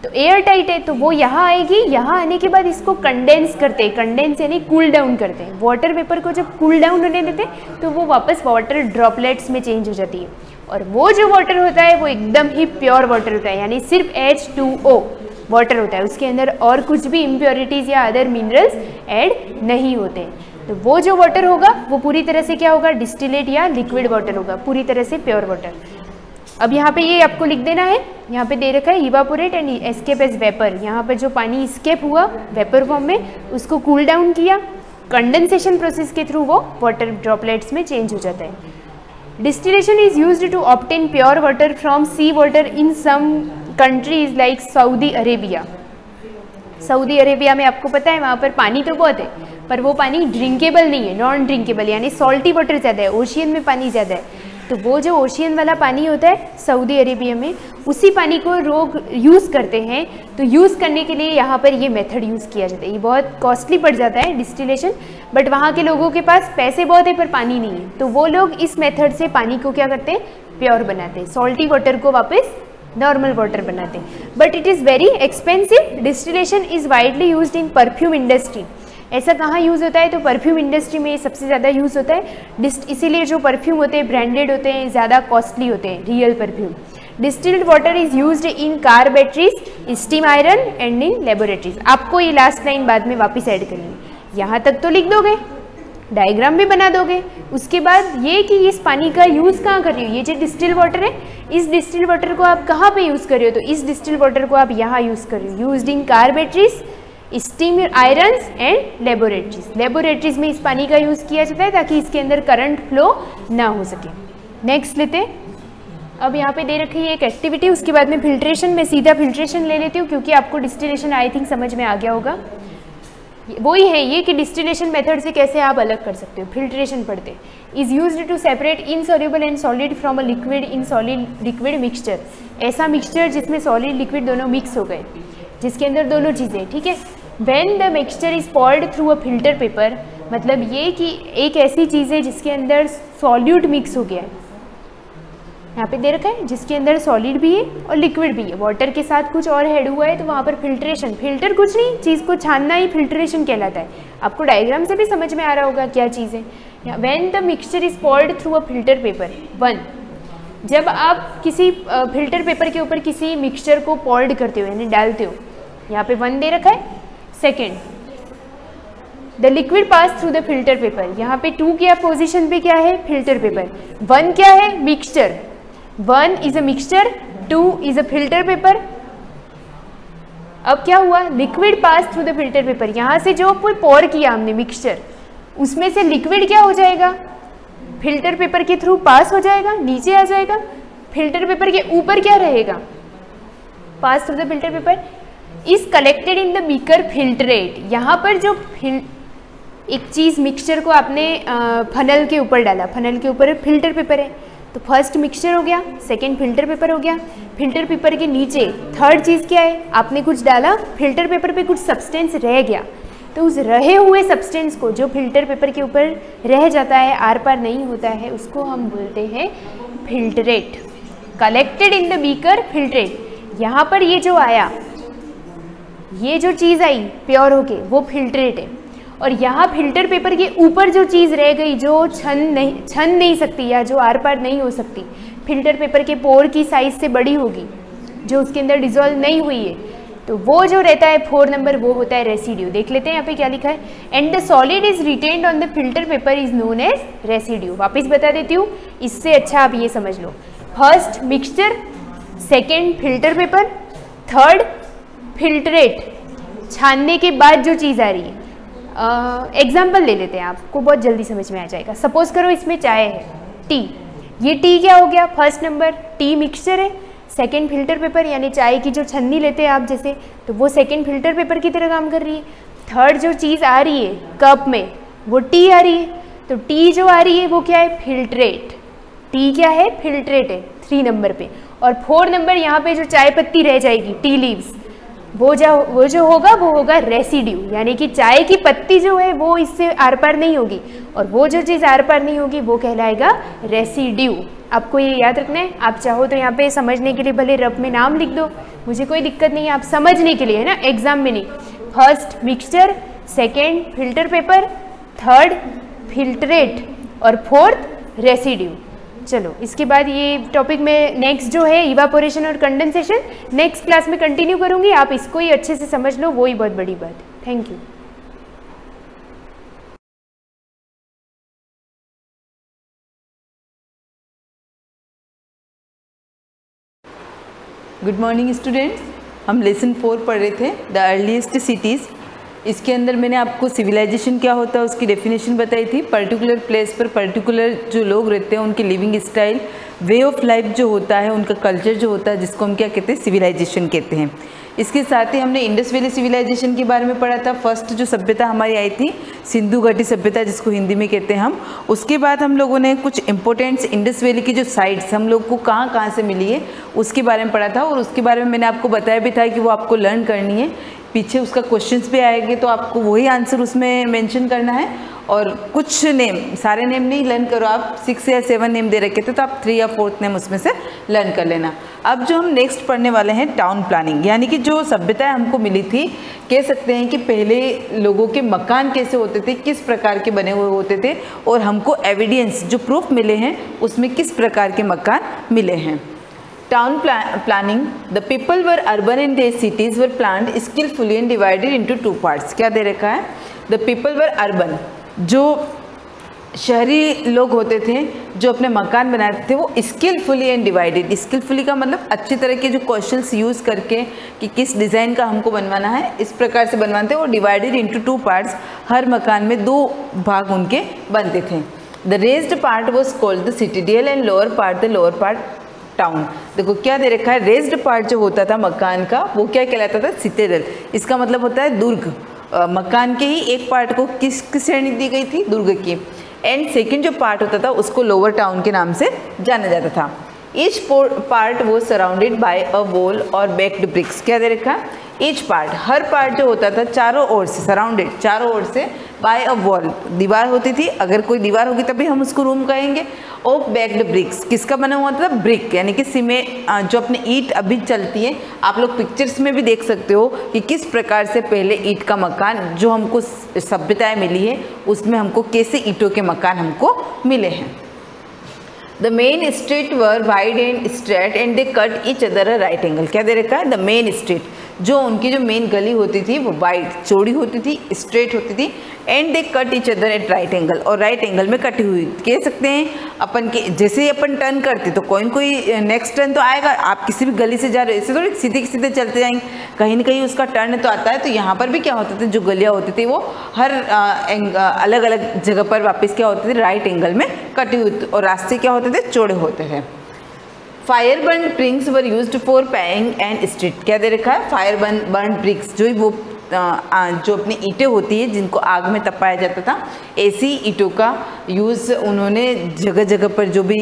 तो एयर टाइट है, तो वो यहाँ आएगी। यहाँ आने के बाद इसको कंडेंस करते हैं, कंडेंस यानी कूल डाउन करते हैं। वाटर वेपर को जब कूल डाउन होने देते हैं तो वो वापस वाटर ड्रॉपलेट्स में चेंज हो जाती है, और वो जो वाटर होता है वो एकदम ही प्योर वाटर होता है, यानी सिर्फ H2O वाटर होता है, उसके अंदर और कुछ भी इम्प्योरिटीज़ या अदर मिनरल्स ऐड नहीं होते हैं। तो वो जो वाटर होगा वो पूरी तरह से क्या होगा, डिस्टिलेट या लिक्विड वाटर होगा, पूरी तरह से प्योर वाटर। अब यहाँ पे ये आपको लिख देना है, यहाँ पे दे रखा है evaporate and escape as vapour. यहाँ पे जो पानी एस्केप हुआ वेपर फॉर्म में, उसको कूल डाउन किया, कंडेंसेशन प्रोसेस के थ्रू वो वाटर ड्रॉपलेट्स में चेंज हो जाता है। Distillation is used to obtain pure water from sea water in some countries like Saudi Arabia. Saudi Arabia में आपको पता है वहाँ पर पानी तो बहुत है, पर वो पानी ड्रिंकेबल नहीं है, नॉन ड्रिंकेबल, यानी सॉल्टी वाटर ज़्यादा है, ओशियन में पानी ज़्यादा है। तो वो जो ओशियन वाला पानी होता है सऊदी अरेबिया में, उसी पानी को लोग यूज़ करते हैं। तो यूज़ करने के लिए यहाँ पर ये मेथड यूज़ किया जाता है। ये बहुत कॉस्टली पड़ जाता है डिस्टिलेशन, बट वहाँ के लोगों के पास पैसे बहुत है पर पानी नहीं है, तो वो लोग इस मेथड से पानी को क्या करते हैं, प्योर बनाते हैं, सॉल्टी वाटर को वापस नॉर्मल वाटर बनाते हैं। But it is very expensive. Distillation is widely used in perfume industry. ऐसा कहाँ यूज़ होता है, तो परफ्यूम इंडस्ट्री में सबसे ज़्यादा यूज़ होता है। इसीलिए जो परफ्यूम होते हैं ब्रांडेड होते हैं, ज़्यादा कॉस्टली होते हैं real perfume. Distilled water is used in car batteries, steam iron and in laboratories. आपको ये लास्ट लाइन बाद में वापस ऐड करनी है, यहाँ तक तो लिख दोगे, डायग्राम भी बना दोगे। उसके बाद ये कि इस पानी का यूज़ कहाँ कर रही हो, ये जो डिस्टिल वाटर है, इस डिस्टिल वाटर को आप कहाँ पे यूज़ कर रहे हो, तो इस डिस्टिल वाटर को आप यहाँ यूज़ कर रहे हो। Used in car batteries, steam irons and laboratories. Laboratories में इस पानी का यूज़ किया जाता है ताकि इसके अंदर करंट फ्लो ना हो सके। नेक्स्ट लेते हैं। अब यहाँ पे दे रखी है एक एक्टिविटी, उसके बाद में फिल्ट्रेशन में सीधा फिल्ट्रेशन ले लेती हूँ, क्योंकि आपको डिस्टिलेशन आई थिंक समझ में आ गया होगा। वही है ये कि डिस्टिलेशन मेथड से कैसे आप अलग कर सकते हो। फिल्ट्रेशन पढ़ते is used to separate insoluble and solid from a liquid in solid liquid mixture. ऐसा मिक्सचर जिसमें सॉलिड लिक्विड दोनों मिक्स हो गए, जिसके अंदर दोनों चीज़ें, ठीक है। When the mixture is poured through a filter paper, मतलब ये कि एक ऐसी चीज़ है जिसके अंदर सॉल्यूट मिक्स हो गया है, यहाँ पे दे रखा है, जिसके अंदर सॉलिड भी है और लिक्विड भी है, वाटर के साथ कुछ और ऐड हुआ है, तो वहाँ पर फिल्ट्रेशन, फिल्टर कुछ नहीं, चीज़ को छानना ही फिल्ट्रेशन कहलाता है। आपको डायग्राम से भी समझ में आ रहा होगा क्या चीज़ है। When the mixture is poured through a filter paper, 1, जब आप किसी फिल्टर पेपर के ऊपर किसी मिक्सचर को पॉर्ड करते हो यानी डालते हो, यहाँ पे 1 दे रखा है। Second, the liquid pass through the filter paper, यहाँ पे 2 क्या पोजिशन पे क्या है, फिल्टर पेपर। 1 क्या है, mixture, 1 is a mixture, 2 is a filter paper. अब क्या हुआ, liquid pass through the filter paper, यहाँ से जो कोई पॉर किया हमने मिक्सचर, उसमें से लिक्विड क्या हो जाएगा, फिल्टर पेपर के थ्रू पास हो जाएगा, नीचे आ जाएगा। फिल्टर पेपर के ऊपर क्या रहेगा, pass through the filter paper, is collected in the beaker filtrate. यहाँ पर जो एक चीज़ मिक्सचर को आपने फनल के ऊपर डाला, फनल के ऊपर फिल्टर पेपर है, तो फर्स्ट मिक्सचर हो गया, सेकंड फिल्टर पेपर हो गया। फिल्टर पेपर के नीचे थर्ड चीज़ क्या है, आपने कुछ डाला, फिल्टर पेपर पे कुछ सब्सटेंस रह गया, तो उस रहे हुए सब्सटेंस को जो फिल्टर पेपर के ऊपर रह जाता है, आर पार नहीं होता है, उसको हम बोलते हैं filtrate. Collected in the beaker filtrate, यहाँ पर ये जो आया, ये जो चीज़ आई प्योर होके, वो फिल्ट्रेट है। और यहाँ फिल्टर पेपर के ऊपर जो चीज़ रह गई, जो छन नहीं सकती या जो आर पार नहीं हो सकती, फिल्टर पेपर के पोर की साइज से बड़ी होगी, जो उसके अंदर डिजोल्व नहीं हुई है, तो वो जो रहता है 4 नंबर, वो होता है रेसिड्यू। देख लेते हैं यहाँ पे क्या लिखा है, and the solid is retained on the filter paper is known as residue. वापस बता देती हूँ, इससे अच्छा आप ये समझ लो, first mixture, second filter paper, third filtrate, छानने के बाद जो चीज़ आ रही है। एग्जाम्पल ले लेते हैं, आपको बहुत जल्दी समझ में आ जाएगा। सपोज करो इसमें चाय है, टी, ये टी क्या हो गया, फर्स्ट नंबर टी मिक्सचर है, सेकंड फिल्टर पेपर यानी चाय की जो छन्नी लेते हैं आप जैसे, तो वो सेकंड फिल्टर पेपर की तरह काम कर रही है। थर्ड जो चीज़ आ रही है कप में, वो टी आ रही है, तो टी जो आ रही है वो क्या है, फिल्ट्रेट। टी क्या है, फिल्ट्रेट है 3 नंबर पे। और 4 नंबर यहाँ पे जो चाय पत्ती रह जाएगी, टी लीव्स, वो जो होगा वो होगा रेसिड्यू, यानी कि चाय की पत्ती जो है वो इससे आर पार नहीं होगी, और वो जो चीज़ आर पार नहीं होगी वो कहलाएगा रेसिड्यू। आपको ये याद रखना है। आप चाहो तो यहाँ पे समझने के लिए भले रफ में नाम लिख दो, मुझे कोई दिक्कत नहीं है, आप समझने के लिए है ना, एग्जाम में नहीं। First mixture, second filter paper, third filtrate और फोर्थ रेसिड्यू। चलो इसके बाद ये टॉपिक में नेक्स्ट जो है इवापोरेशन और कंडेंसेशन नेक्स्ट क्लास में कंटिन्यू करूँगी। आप इसको ही अच्छे से समझ लो, वो ही बहुत बड़ी बात है। Thank you. Good morning students, हम लेसन 4 पढ़ रहे थे, द अर्लीस्ट सिटीज़। इसके अंदर मैंने आपको सिविलाइजेशन क्या होता है उसकी डेफिनेशन बताई थी। पर्टिकुलर प्लेस पर पर्टिकुलर जो लोग रहते हैं उनकी living style, way of life जो होता है, उनका कल्चर जो होता है, जिसको हम क्या कहते हैं, सिविलाइजेशन कहते हैं। इसके साथ ही हमने इंडस वैली सिविलाइजेशन के बारे में पढ़ा था। फर्स्ट जो सभ्यता हमारी आई थी सिंधु घाटी सभ्यता, जिसको हिंदी में कहते हैं हम। उसके बाद हम लोगों ने कुछ इंपॉर्टेंट्स इंडस वैली की जो साइट्स हम लोग को कहाँ कहाँ से मिली है उसके बारे में पढ़ा था, और उसके बारे में मैंने आपको बताया भी था कि वो आपको लर्न करनी है। पीछे उसका क्वेश्चंस भी आएंगे तो आपको वही आंसर उसमें मेंशन करना है, और कुछ नेम, सारे नेम नहीं लर्न करो आप, 6 या 7 नेम दे रखे थे तो आप 3 या 4th नेम उसमें से लर्न कर लेना। अब जो हम नेक्स्ट पढ़ने वाले हैं टाउन प्लानिंग, यानी कि जो सभ्यताएं हमको मिली थी, कह सकते हैं कि पहले लोगों के मकान कैसे होते थे, किस प्रकार के बने हुए होते थे, और हमको एविडेंस जो प्रूफ मिले हैं उसमें किस प्रकार के मकान मिले हैं। Town planning, the people were urban and their cities were planned skillfully and divided into 2 parts। क्या दे रखा है, the people were urban, जो शहरी लोग होते थे जो अपने मकान बनाते थे वो स्किलफुली एंड डिवाइडेड। स्किलफुली का मतलब अच्छी तरह के जो क्वेश्चंस यूज़ करके कि किस डिज़ाइन का हमको बनवाना है, इस प्रकार से बनवाते थे। और डिवाइडेड इंटू 2 पार्ट्स, हर मकान में 2 भाग उनके बनते थे। The raised part was called the citadel and lower part town. देखो क्या दे रखा है, रेज्ड पार्ट जो होता था मकान का वो क्या कहलाता था, सिटेडल। इसका मतलब होता है दुर्ग। मकान के ही एक पार्ट को किस श्रेणी दी गई थी, दुर्ग की। एंड सेकंड जो पार्ट होता था उसको लोअर टाउन के नाम से जाना जाता था। ईच पार्ट वो सराउंडेड बाय अ वॉल और बेक्ड ब्रिक्स। क्या दे रखा है, ईच पार्ट, हर पार्ट जो होता था चारों ओर से, सराउंडेड चारों ओर से, बाय अ वॉल, दीवार होती थी, अगर कोई दीवार होगी तभी हम उसको रूम कहेंगे। और बेक्ड ब्रिक्स, किसका बना हुआ था, ब्रिक, यानी कि सीमेंट, जो अपनी ईंट अभी चलती है। आप लोग पिक्चर्स में भी देख सकते हो कि किस प्रकार से पहले ईंट का मकान जो हमको सभ्यताएं मिली है उसमें हमको कैसे ईंटों के मकान हमको मिले हैं। The main street were wide and straight and they cut each other a right angle. क्या दे रखा है, द मेन स्ट्रीट, जो उनकी जो मेन गली होती थी वो वाइड, चौड़ी होती थी, स्ट्रेट होती थी, and they cut each other at right angle, और राइट एंगल में कटी हुई। कह सकते हैं अपन के जैसे ही अपन टर्न करते तो कोई न कोई नेक्स्ट टर्न तो आएगा। आप किसी भी गली से जा रहे हो ऐसे थोड़ी सीधे सीधे चलते जाएंगे, कहीं ना कहीं उसका टर्न तो आता है। तो यहाँ पर भी क्या होता था, जो गलियाँ होती थी वो हर अलग अलग जगह पर वापस क्या होते थे, राइट एंगल में कटी हुई, और रास्ते क्या होते थे, चौड़े होते थे। Fire burn bricks were used for paving and street. क्या दे रखा है, फायर बर्न ब्रिक्स, जो वो जो अपनी ईंटें होती है जिनको आग में तपाया जाता था, ऐसी ईंटों का यूज़ उन्होंने जगह जगह पर जो भी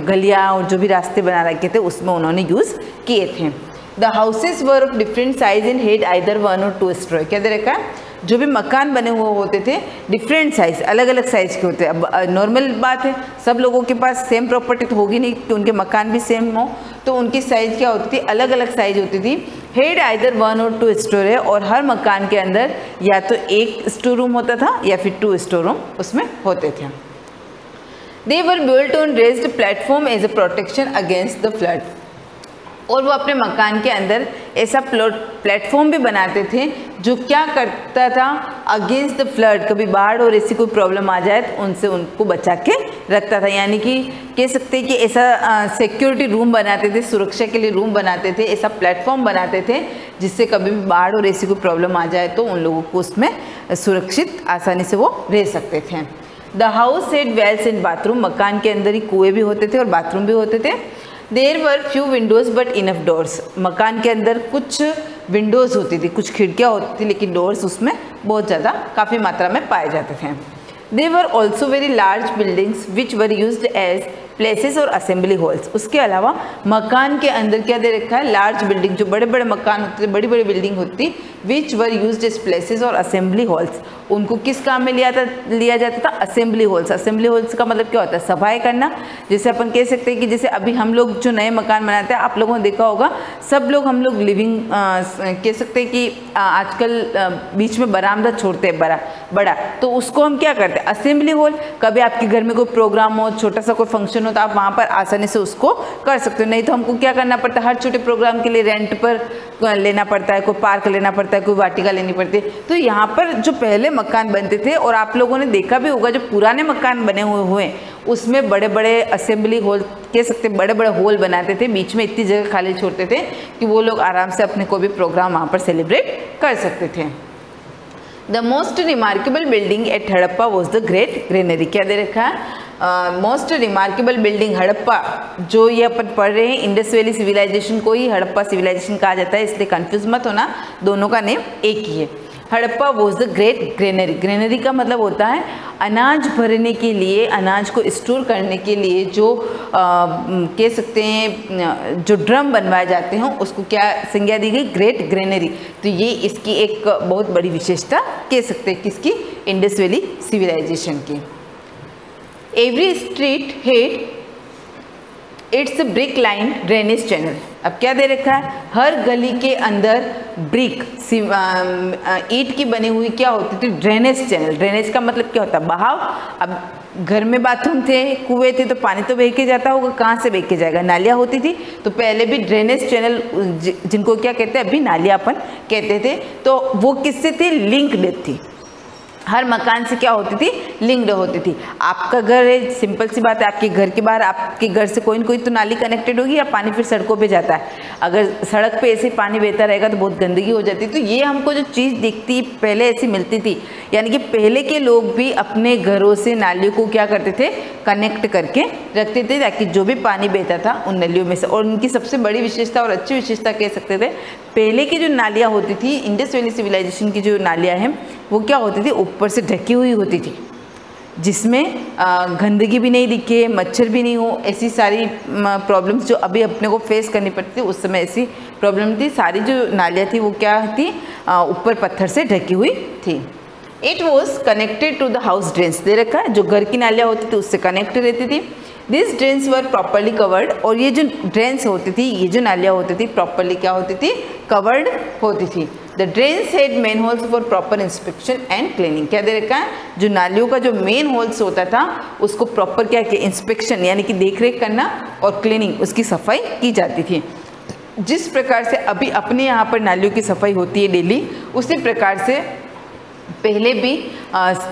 गलियाँ और जो भी रास्ते बना रखे थे उसमें उन्होंने यूज़ किए थे। The houses were of different size and head either 1 और 2 स्टोरी। क्या दे रखा है, जो भी मकान बने हुए होते थे डिफरेंट साइज़, अलग अलग साइज़ के होते हैं। अब नॉर्मल बात है, सब लोगों के पास सेम प्रॉपर्टी तो होगी नहीं कि उनके मकान भी सेम हो, तो उनकी साइज़ क्या होती थी, अलग अलग साइज़ होती थी। हेड आइदर 1 और 2 स्टोर है, और हर मकान के अंदर या तो 1 स्टोर रूम होता था या फिर 2 स्टोर रूम उसमें होते थे। They were built on raised platform as a protection against the flood, और वो अपने मकान के अंदर ऐसा प्लेटफॉर्म भी बनाते थे जो क्या करता था, अगेंस्ट द फ्लड, कभी बाढ़ और ऐसी कोई प्रॉब्लम आ जाए तो उनसे उनको बचा के रखता था। यानी कि कह सकते हैं कि ऐसा सिक्योरिटी रूम बनाते थे, सुरक्षा के लिए रूम बनाते थे, ऐसा प्लेटफॉर्म बनाते थे जिससे कभी भी बाढ़ और ऐसी कोई प्रॉब्लम आ जाए तो उन लोगों को उसमें सुरक्षित आसानी से वो रह सकते थे। The house had wells and bathroom, मकान के अंदर ही कुएँ भी होते थे और बाथरूम भी होते थे। There were few windows but enough doors, मकान के अंदर कुछ विंडोज़ होती थी, कुछ खिड़कियाँ होती थी, लेकिन डोर्स उसमें बहुत ज़्यादा काफ़ी मात्रा में पाए जाते थे। They were also very large buildings which were used as places और असेंबली हॉल्स। उसके अलावा मकान के अंदर क्या दे रखा है, लार्ज बिल्डिंग, जो बड़े बड़े मकान होते थे, बड़ी बड़ी बिल्डिंग होती, विच वर यूज्ड एज प्लेसेस और असेंबली हॉल्स। उनको किस काम में लिया जाता था, असेंबली हॉल्स। असेंबली हॉल्स का मतलब क्या होता है, सभाएं करना। जैसे अपन कह सकते हैं कि जैसे अभी हम लोग जो नए मकान बनाते हैं, आप लोगों ने देखा होगा, सब लोग हम लोग लिविंग कह सकते हैं कि आजकल बीच में बरामदा छोड़ते हैं बड़ा, तो उसको हम क्या करते हैं, असेंबली हॉल। कभी आपके घर में कोई प्रोग्राम हो, छोटा सा कोई फंक्शन हो, तो आप वहाँ पर आसानी से उसको कर सकते हो। नहीं तो हमको क्या करना पड़ता है, हर छोटे प्रोग्राम के लिए रेंट पर लेना पड़ता है, कोई पार्क लेना पड़ता है, कोई वाटिका लेनी पड़ती है। तो यहाँ पर जो पहले मकान बनते थे, और आप लोगों ने देखा भी होगा, जो पुराने मकान बने हुए हैं उसमें बड़े बड़े असेंबली हॉल कह सकते, बड़े बड़े हॉल बनाते थे, बीच में इतनी जगह खाली छोड़ते थे कि वो लोग आराम से अपने कोई भी प्रोग्राम वहाँ पर सेलिब्रेट कर सकते थे। The most remarkable building at Harappa was the great granary. क्या दे रखा है, मोस्ट रिमार्केबल बिल्डिंग हड़प्पा, जो ये अपन पढ़ रहे हैं, इंडस वैली सिविलाइजेशन को ही हड़प्पा सिविलाइजेशन कहा जाता है, इसलिए कंफ्यूज मत होना, दोनों का नेम एक ही है। Harappa was the great granary. Granary का मतलब होता है अनाज भरने के लिए, अनाज को स्टोर करने के लिए जो कह सकते हैं जो ड्रम बनवाए जाते हैं, उसको क्या संज्ञा दी गई, ग्रेट ग्रेनरी। तो ये इसकी एक बहुत बड़ी विशेषता कह सकते हैं किसकी, इंडस वैली सिविलाइजेशन की। Every street head it's brick line drainage channel. अब क्या दे रखा है, हर गली के अंदर ब्रिक ईंट की बनी हुई क्या होती थी, ड्रेनेज चैनल। ड्रेनेज का मतलब क्या होता है, बहाव। अब घर में बाथरूम थे, कुएं थे, तो पानी तो बह के जाता होगा, कहाँ से बह के जाएगा, नालियाँ होती थी। तो पहले भी ड्रेनेज चैनल, जिनको क्या कहते हैं, अभी नालियाँ अपन कहते थे, तो वो किससे थे, लिंक्ड थी। हर मकान से क्या होती थी, लिंक्ड होती थी। आपका घर है, सिंपल सी बात है, आपके घर के बाहर, आपके घर से कोई न कोई तो नाली कनेक्टेड होगी, या पानी फिर सड़कों पे जाता है। अगर सड़क पे ऐसे पानी बहता रहेगा तो बहुत गंदगी हो जाती है। तो ये हमको जो चीज़ दिखती पहले ऐसी मिलती थी, यानी कि पहले के लोग भी अपने घरों से नालियों को क्या करते थे, कनेक्ट करके रखते थे, ताकि जो भी पानी बहता था उन नलियों में से। और उनकी सबसे बड़ी विशेषता और अच्छी विशेषता कह सकते थे, पहले की जो नालियाँ होती थी, इंडस वैली सिविलाइजेशन की जो नालियाँ हैं, वो क्या होती थी, ऊपर से ढकी हुई होती थी, जिसमें गंदगी भी नहीं दिखे, मच्छर भी नहीं हो, ऐसी सारी प्रॉब्लम्स जो अभी अपने को फेस करनी पड़ती थी, उस समय ऐसी प्रॉब्लम थी। सारी जो नालियाँ थी वो क्या थी, ऊपर पत्थर से ढकी हुई थी। It was connected to the house drains. दे रखा है, जो घर की नालियाँ होती थी उससे कनेक्ट रहती थी। This drains were properly covered. और ये जो ड्रेन्स होती थी, ये जो नालियाँ होती थी, प्रॉपरली क्या होती थी, कवर्ड होती थी। The drains had main holes for proper inspection and cleaning. क्या दे रखा है, जो नालियों का जो मेन होल्स होता था उसको प्रॉपर क्या किया, इंस्पेक्शन यानी कि देखरेख करना, और क्लीनिंग उसकी सफाई की जाती थी। जिस प्रकार से अभी अपने यहाँ पर नालियों की सफाई होती है डेली, उसी प्रकार से पहले भी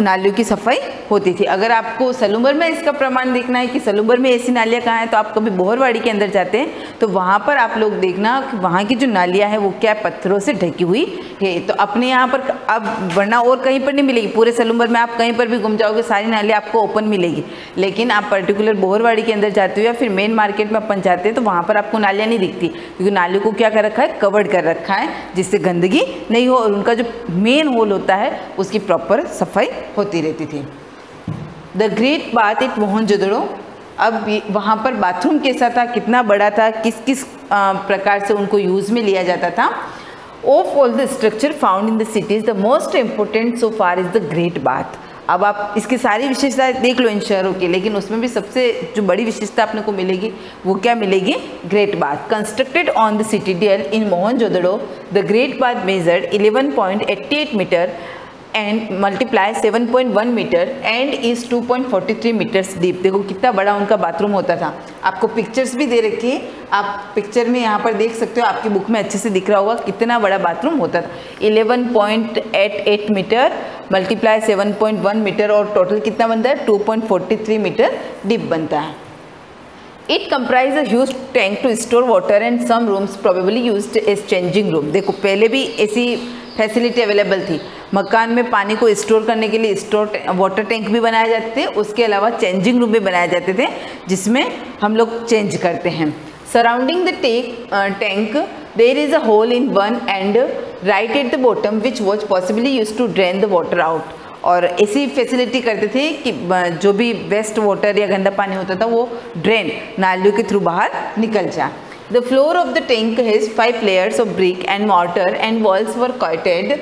नालियों की सफाई होती थी। अगर आपको सलूबर में इसका प्रमाण देखना है कि सलूबर में ऐसी नालियाँ कहाँ हैं, तो आप कभी बोहरवाड़ी के अंदर जाते हैं तो वहाँ पर आप लोग देखना कि वहाँ की जो नालियाँ हैं वो क्या पत्थरों से ढकी हुई है। तो अपने यहाँ पर अब वरना और कहीं पर नहीं मिलेगी, पूरे सलूबर में आप कहीं पर भी घूम जाओगे सारी नालियाँ आपको ओपन मिलेगी, लेकिन आप पर्टिकुलर बोहरवाड़ी के अंदर जाते हो या फिर मेन मार्केट में अपन जाते हैं तो वहाँ पर आपको नालियाँ नहीं दिखती, क्योंकि नालियों को क्या कर रखा है, कवर्ड कर रखा है, जिससे गंदगी नहीं हो, और उनका जो मेन होल होता है उसकी प्रॉपर सफाई होती रहती थी। The great bath eight Mohenjodaro. अब वहाँ पर बाथरूम कैसा था, कितना बड़ा था, किस किस प्रकार से उनको यूज़ में लिया जाता था। Of all the structure found in the cities the most important so far is the great bath. अब आप इसकी सारी विशेषताएं देख लो इन शहरों की, लेकिन उसमें भी सबसे जो बड़ी विशेषता अपने को मिलेगी वो क्या मिलेगी, great bath. Constructed on the citadel in Mohenjodaro, the great bath measured 11.88 metre and multiply 7.1 metre and is 2.43 metres deep. देखो कितना बड़ा उनका बाथरूम होता था। आपको पिक्चर्स भी दे रखी है, आप पिक्चर में यहाँ पर देख सकते हो, आपकी बुक में अच्छे से दिख रहा होगा कितना बड़ा बाथरूम होता था। 11.88 मीटर मल्टीप्लाई 7.1 मीटर और टोटल कितना बनता है, 2.43 मीटर डीप बनता है। It comprised a huge tank to store water and some rooms probably used as changing room। देखो पहले भी ऐसी फैसिलिटी अवेलेबल थी, मकान में पानी को स्टोर करने के लिए वाटर टैंक भी बनाए जाते थे, उसके अलावा चेंजिंग रूम भी बनाए जाते थे जिसमें हम लोग चेंज करते हैं। Surrounding the tank there is a hole in one end right at the bottom which was possibly use to drain the water out. और ऐसी फैसिलिटी करते थे कि जो भी वेस्ट वाटर या गंदा पानी होता था वो ड्रेन नालियों के थ्रू बाहर निकल जाए। The floor of the tank has 5 layers of brick and mortar and walls were coated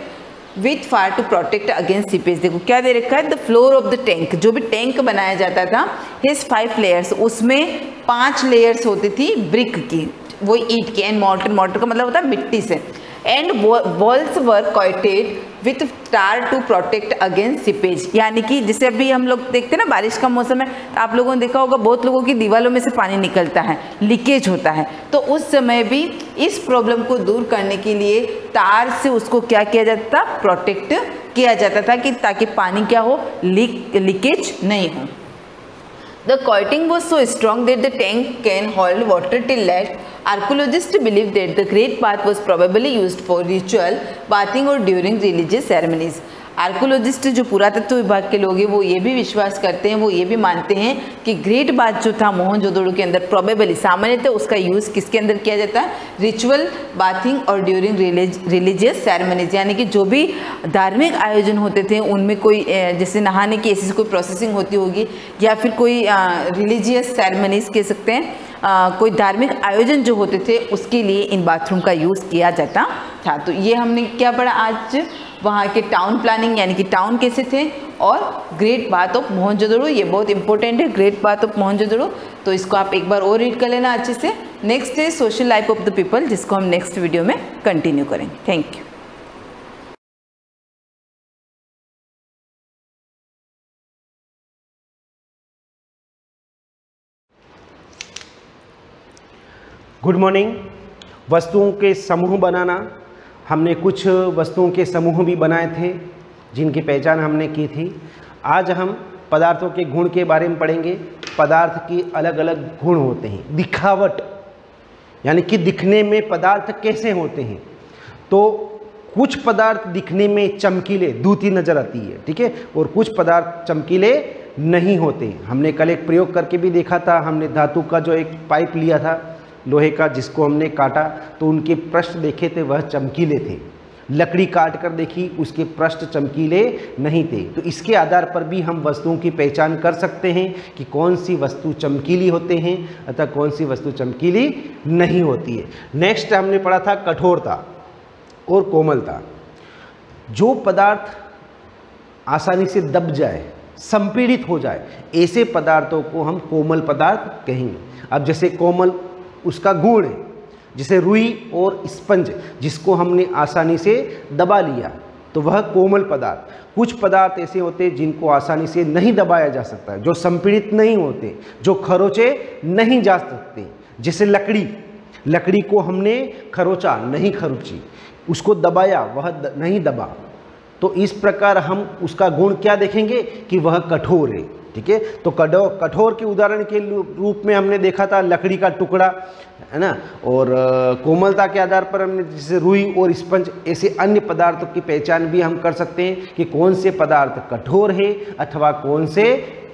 with fire to protect against seepage. देखो क्या दे रखा है, the floor of the tank, जो भी टैंक बनाया जाता था हिज 5 layers, उसमें 5 layers होती थी ब्रिक की, वो ईंट की, एंड मॉर्टर का मतलब होता है मिट्टी से, and walls were coated with tar to protect against seepage. यानी कि जैसे अभी हम लोग देखते हैं ना बारिश का मौसम है, तो आप लोगों ने देखा होगा बहुत लोगों की दीवारों में से पानी निकलता है, लीकेज होता है, तो उस समय भी इस प्रॉब्लम को दूर करने के लिए तार से उसको क्या किया जाता था, प्रोटेक्ट किया जाता था कि ताकि पानी क्या हो, लीकेज नहीं हो। The coating was so strong that the tank can hold water till last. Archaeologists believe that the Great Bath was probably used for ritual bathing or during religious ceremonies. Archaeologist जो पुरातत्व विभाग के लोग हैं वो ये भी विश्वास करते हैं, वो ये भी मानते हैं कि ग्रेट बाथ जो था मोहनजोदड़ो के अंदर प्रोबेबली सामान्यतः उसका यूज़ किसके अंदर किया जाता है, रिचुअल बाथिंग और ड्यूरिंग रिलीजियस सेरेमनीज, यानी कि जो भी धार्मिक आयोजन होते थे उनमें कोई जैसे नहाने की ऐसी कोई प्रोसेसिंग होती होगी या फिर कोई रिलीजियस सेरेमनीज कह सकते हैं, कोई धार्मिक आयोजन जो होते थे उसके लिए इन बाथरूम का यूज़ किया जाता था। तो ये हमने क्या पढ़ा आज, वहाँ के टाउन प्लानिंग यानी कि टाउन कैसे थे, और ग्रेट बाथ ऑफ मोहनजोदड़ो, ये बहुत इंपॉर्टेंट है ग्रेट बाथ ऑफ मोहनजोदड़ो, तो इसको आप एक बार और रीड कर लेना अच्छे से। नेक्स्ट है social life of the people, जिसको हम नेक्स्ट वीडियो में कंटिन्यू करेंगे। Thank you. Good morning. वस्तुओं के समूह बनाना, हमने कुछ वस्तुओं के समूह भी बनाए थे जिनकी पहचान हमने की थी। आज हम पदार्थों के गुण के बारे में पढ़ेंगे। पदार्थ की अलग अलग गुण होते हैं, दिखावट यानी कि दिखने में पदार्थ कैसे होते हैं। तो कुछ पदार्थ दिखने में चमकीले दूती नज़र आती है, ठीक है, और कुछ पदार्थ चमकीले नहीं होते। हमने कल एक प्रयोग करके भी देखा था, हमने धातु का जो एक पाइप लिया था लोहे का, जिसको हमने काटा तो उनके पृष्ठ देखे थे वह चमकीले थे। लकड़ी काट कर देखी, उसके पृष्ठ चमकीले नहीं थे। तो इसके आधार पर भी हम वस्तुओं की पहचान कर सकते हैं कि कौन सी वस्तु चमकीली होते हैं अतः कौन सी वस्तु चमकीली नहीं होती है। नेक्स्ट हमने पढ़ा था कठोरता और कोमलता। जो पदार्थ आसानी से दब जाए, संपीड़ित हो जाए, ऐसे पदार्थों को हम कोमल पदार्थ कहेंगे। अब जैसे कोमल उसका गुण है, जैसे रुई और स्पंज, जिसको हमने आसानी से दबा लिया तो वह कोमल पदार्थ। कुछ पदार्थ ऐसे होते हैं जिनको आसानी से नहीं दबाया जा सकता है, जो संपीड़ित नहीं होते, जो खरोचे नहीं जा सकते। जैसे लकड़ी को हमने खरोचा, नहीं खरोची, उसको दबाया, वह नहीं दबा। तो इस प्रकार हम उसका गुण क्या देखेंगे कि वह कठोर है, ठीक है। तो कठोर के उदाहरण के रूप में हमने देखा था लकड़ी का टुकड़ा, है ना, और कोमलता के आधार पर हमने जैसे रुई और स्पंज, ऐसे अन्य पदार्थों की पहचान भी हम कर सकते हैं कि कौन से पदार्थ कठोर है अथवा कौन से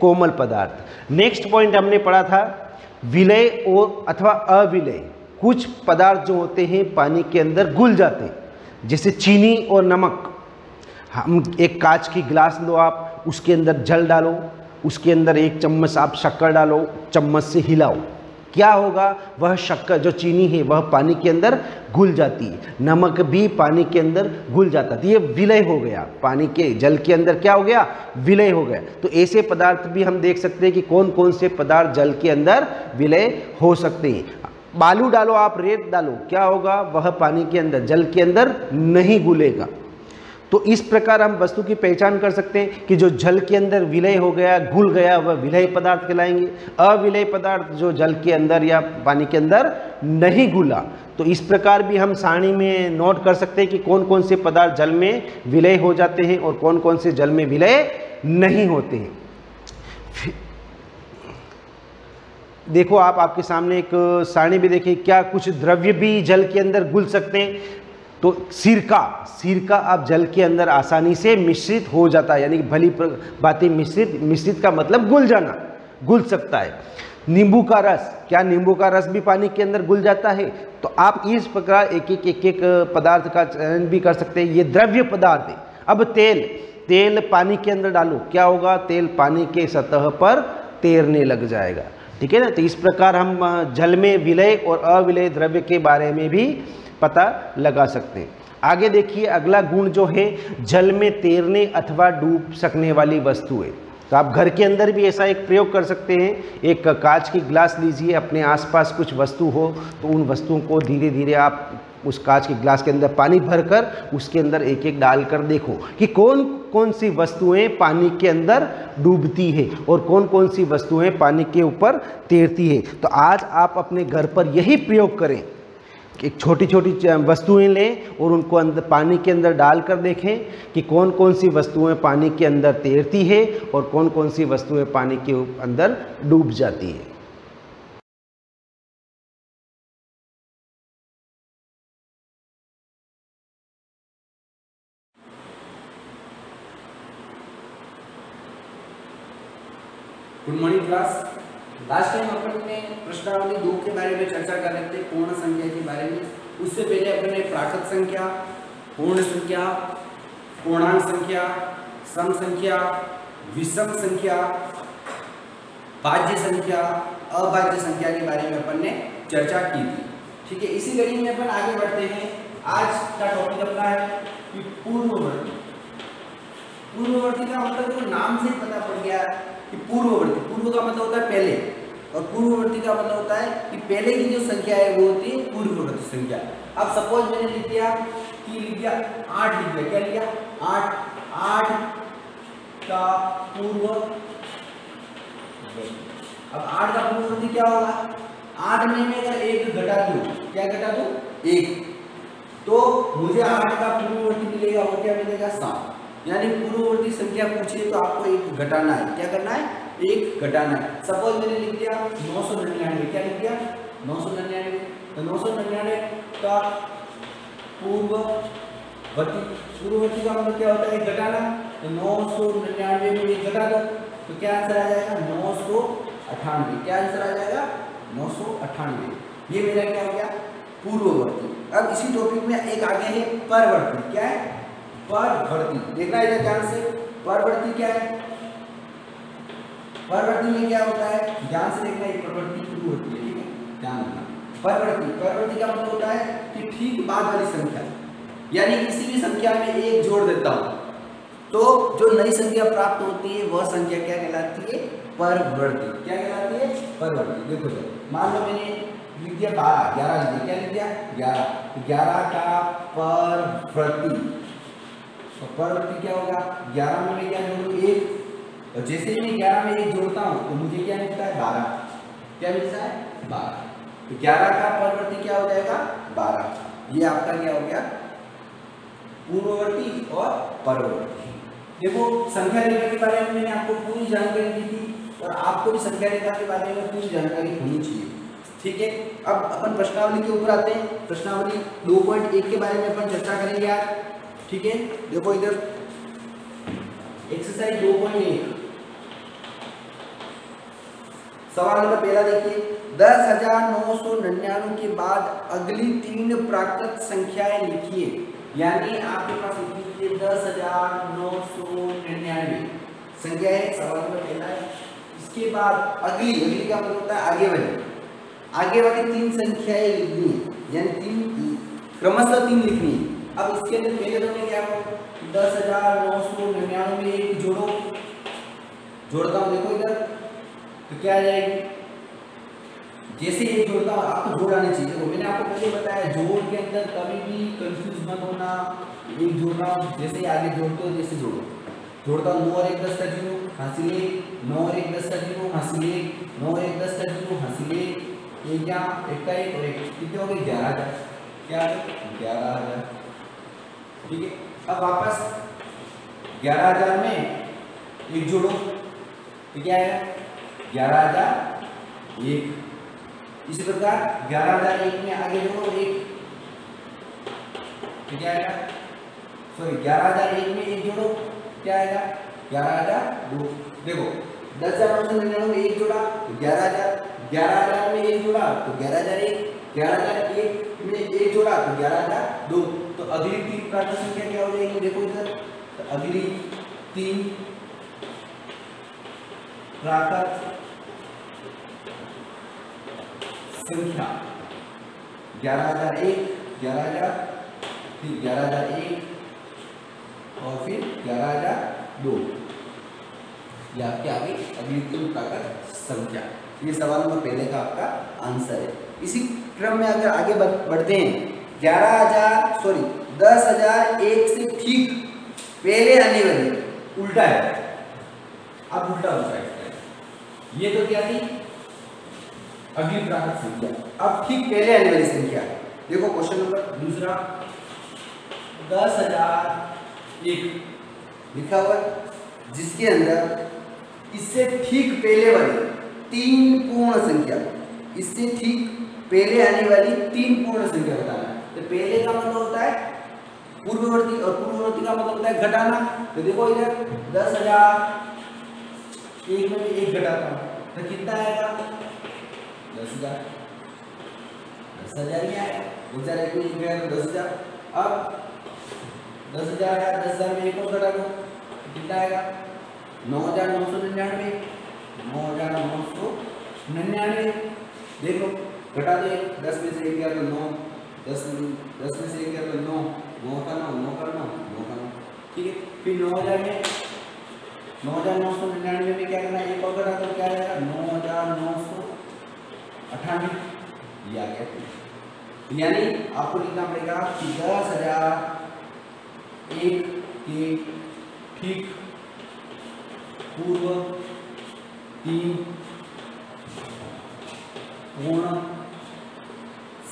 कोमल पदार्थ। नेक्स्ट पॉइंट हमने पढ़ा था विलय और अथवा अविलय। कुछ पदार्थ जो होते हैं पानी के अंदर घुल जाते हैं, जैसे चीनी और नमक। हम एक कांच की गिलास लो, आप उसके अंदर जल डालो, उसके अंदर 1 चम्मच आप शक्कर डालो, चम्मच से हिलाओ, क्या होगा, वह शक्कर जो चीनी है वह पानी के अंदर घुल जाती है, नमक भी पानी के अंदर घुल जाता है। तो ये विलय हो गया, पानी के जल के अंदर क्या हो गया, विलय हो गया। तो ऐसे पदार्थ भी हम देख सकते हैं कि कौन कौन से पदार्थ जल के अंदर विलय हो सकते हैं। बालू डालो, आप रेत डालो, क्या होगा, वह पानी के अंदर जल के अंदर नहीं घुलेगा। तो इस प्रकार हम वस्तु की पहचान कर सकते हैं कि जो जल के अंदर विलय हो गया, घुल गया, वह विलय पदार्थ कहलाएंगे। अविलय पदार्थ जो जल के अंदर या पानी के अंदर नहीं घुला। तो इस प्रकार भी हम सारणी में नोट कर सकते हैं कि कौन कौन से पदार्थ जल में विलय हो जाते हैं और कौन कौन से जल में विलय नहीं होते हैं। देखो आप, आपके सामने एक सारणी भी देखिए, क्या कुछ द्रव्य भी जल के अंदर घुल सकते हैं। तो सिरका आप जल के अंदर आसानी से मिश्रित हो जाता है, यानी कि भली बातें मिश्रित का मतलब घुल जाना, घुल सकता है। नींबू का रस, क्या नींबू का रस भी पानी के अंदर घुल जाता है। तो आप इस प्रकार एक एक पदार्थ का चयन भी कर सकते हैं, ये द्रव्य पदार्थ है। अब तेल पानी के अंदर डालो, क्या होगा? तेल पानी के सतह पर तैरने लग जाएगा। ठीक है ना। तो इस प्रकार हम जल में विलय और अविलय द्रव्य के बारे में भी पता लगा सकते हैं। आगे देखिए, अगला गुण जो है जल में तैरने अथवा डूब सकने वाली वस्तु है। तो आप घर के अंदर भी ऐसा एक प्रयोग कर सकते हैं। एक कांच की ग्लास लीजिए, अपने आसपास कुछ वस्तु हो तो उन वस्तुओं को धीरे धीरे आप उस कांच के ग्लास के अंदर पानी भरकर उसके अंदर एक एक डालकर देखो कि कौन कौन सी वस्तुएं पानी के अंदर डूबती है और कौन कौन सी वस्तुएं पानी के ऊपर तैरती है। तो आज आप अपने घर पर यही प्रयोग करें कि छोटी छोटी वस्तुएं लें और उनको अंदर पानी के अंदर डालकर देखें कि कौन कौन सी वस्तुएं पानी के अंदर तैरती है और कौन कौन सी वस्तुएं पानी के अंदर डूब जाती है। Good morning class. Last time अपन ने प्रश्नावली 2 के बारे में चर्चा कर रहे थे, पूर्ण संख्या के बारे में। उससे पहले अपन ने प्राकृत संख्या, पूर्ण संख्या, पूर्णांक संख्या, सम संख्या, विषम संख्या, भाज्य संख्या, अभाज्य संख्या के बारे में अपन ने चर्चा की थी। ठीक है, इसी कड़ी में अपन आगे बढ़ते हैं। आज का टॉपिक अपना है कि पूर्ववर्ती। पूर्ववर्ती का मतलब तो नाम से पता पड़ गया कि पूर्ववर्ती, पूर्व का मतलब होता है पहले और पूर्ववर्ती का मतलब होता है कि पहले की जो संख्या है वो होती है पूर्ववर्ती संख्या। अब सपोज मैंने लिख दिया कि लिख दिया 8 लिख दिया, क्या लिखा? 8 का पूर्व। अब 8 का पूर्ववर्ती क्या होगा? 8 में मैं अगर 1 घटा दूं, क्या घटा दूं? 1, तो मुझे 8 का पूर्ववर्ती मिलेगा, वो क्या मिलेगा? 7। यानी पूर्ववर्ती संख्या पूछिए तो आपको 1 घटाना है। क्या करना है? 1 घटाना है। सपोज मैंने लिख दिया 999, क्या लिख दिया? 999। तो 999 का पूर्ववर्ती, पूर्ववर्ती का मतलब क्या होता है? 1 घटाना। तो 999 में 1 घटा दो तो क्या आंसर आ जाएगा? 998। क्या आंसर आ जाएगा? 998। ये मेरा क्या हो गया? पूर्ववर्ती। अब इसी टॉपिक में एक आगे है परवर्ती। क्या है? परवर्ती। देखना है ध्यान से, परवर्ती क्या है? परवर्ती में क्या होता है? ध्यान से देखना है, परवर्ती पूर्ववर्ती है। ठीक है, ध्यान रखना। परवर्ती का मतलब होता है कि ठीक बाद वाली संख्या, यानी किसी भी संख्या में 1 जोड़ देता हूं तो जो नई संख्या प्राप्त होती है वह संख्या क्या कहलाती है? परवर्ती। क्या कहलाती है? परवर्ती। देखो तो मान लो मैंने लिख दिया 12, 11 लिख दिया, क्या लिख दिया? 11। 11 का परवर्ती, तो परवर्ती क्या होगा? 11 में मैं क्या जोड़ूं? 1, और जैसे ही मैं 11 में 1 जोड़ता हूं तो मुझे क्या मिलता है? 12। क्या मिलता है? 12। तो 11 का परवर्ती क्या हो जाएगा? 12। ये आपका क्या हो गया? पूर्ववर्ती और परवर्ती। देखो संख्या रेखा के बारे में मैंने आपको पूरी जानकारी दी थी और आपको भी संख्या रेखा के बारे में पूरी जानकारी होनी चाहिए। ठीक है, अब अपन प्रश्नावली के ऊपर आते हैं। प्रश्नावली 2.1 के बारे में अपन चर्चा करेंगे आज। ठीक है, देखो इधर एक्सरसाइज 2.1 सवाल नंबर पहला देखिए, 10,999 के बाद अगली 3 प्राकृत संख्याएं लिखिए। यानी आपके पास लिख लीजिए 10,999 संख्या है, सवाल नंबर पहला है। इसके बाद अगली का मतलब होता है आगे वाली 3 संख्याएं लिखनी है, यानी 3 क्रमशः 3 लिखनी है। अब इसके अंदर पहले तो मैं क्या करूं? 10,999 में 1 जोड़ता हूं। देखो इधर तो क्या आ जाएगी? जैसे 1 जोड़ता हूं आपको जोड़ आनी चाहिए। देखो मैंने आपको पहले बताया जोड़ के अंदर कभी भी कंफ्यूज मत होना। 1 जोड़ना जैसे आगे जोड़ते हो जैसे जोड़ता हूं। 9 और 1 10 का 0 हासिल 1, 9 और 1 10 का 0 हासिल 1, 9 और 1 10 का 0 हासिल 1, ये क्या 1 का 1 और 1 कितने हो गए? 11,000। क्या 11,000। ठीक है, अब वापस 11,000 में 1 जोड़ो तो क्या आएगा? 11,001। इसी प्रकार 11,001 में आगे जोड़ो 1 तो क्या आएगा? सॉरी 11,001 में 1 जोड़ो क्या आएगा? 11,002। देखो 10,999 में 1 जोड़ा तो 11,000, 11,000 में 1 जोड़ा तो 11,001, 11,001 में 1 जोड़ा तो 11,002। तो अगली 3 प्राकृत संख्या क्या हो जाएगी? देखो इधर तो अगली 3 प्राकृत संख्या 11,001, 11,000, फिर 11,001 और फिर 11,002। ये आपके आगे अगली 3 प्राकृत संख्या। ये सवाल नंबर पहले का आपका आंसर है। इसी क्रम में अगर आगे बढ़ते हैं 10,001 से ठीक पहले आने वाली उल्टा है। अब उल्टा हो जाएगा। ये तो क्या थी अगली प्राकृत संख्या, अब ठीक पहले आने वाली संख्या। देखो क्वेश्चन नंबर दूसरा 10,001 लिखा हुआ जिसके अंदर इससे ठीक पहले वाली 3 पूर्ण संख्या, इससे ठीक पहले आने वाली 3 पूर्ण संख्या बताना। तो पहले का मतलब होता है पूर्ववर्ती और पूर्ववर्ती का मतलब होता है घटाना। तो देखो इधर 10,001 में 1 घटाता हूं तो कितना आएगा 10,000। 10,000 ही आएगा, 10,001 में 1 गया तो 10,000। अब 10,000 आया, 10,000 में 1 और घटा दो कितना आएगा 9,999। 9,999 देखो घटा दे, 10 में से 1 गया तो 9, 10 में से 1 गया तो 9, 9 का 9, 9 का 9, 9 का 9। ठीक है, फिर 9,999 में क्या करना है 1 और घटा दो क्या आएगा 9,998। ये आ गया। यानी आपको लिखना पड़ेगा कि 10,001 के ठीक पूर्व 3 पूर्ण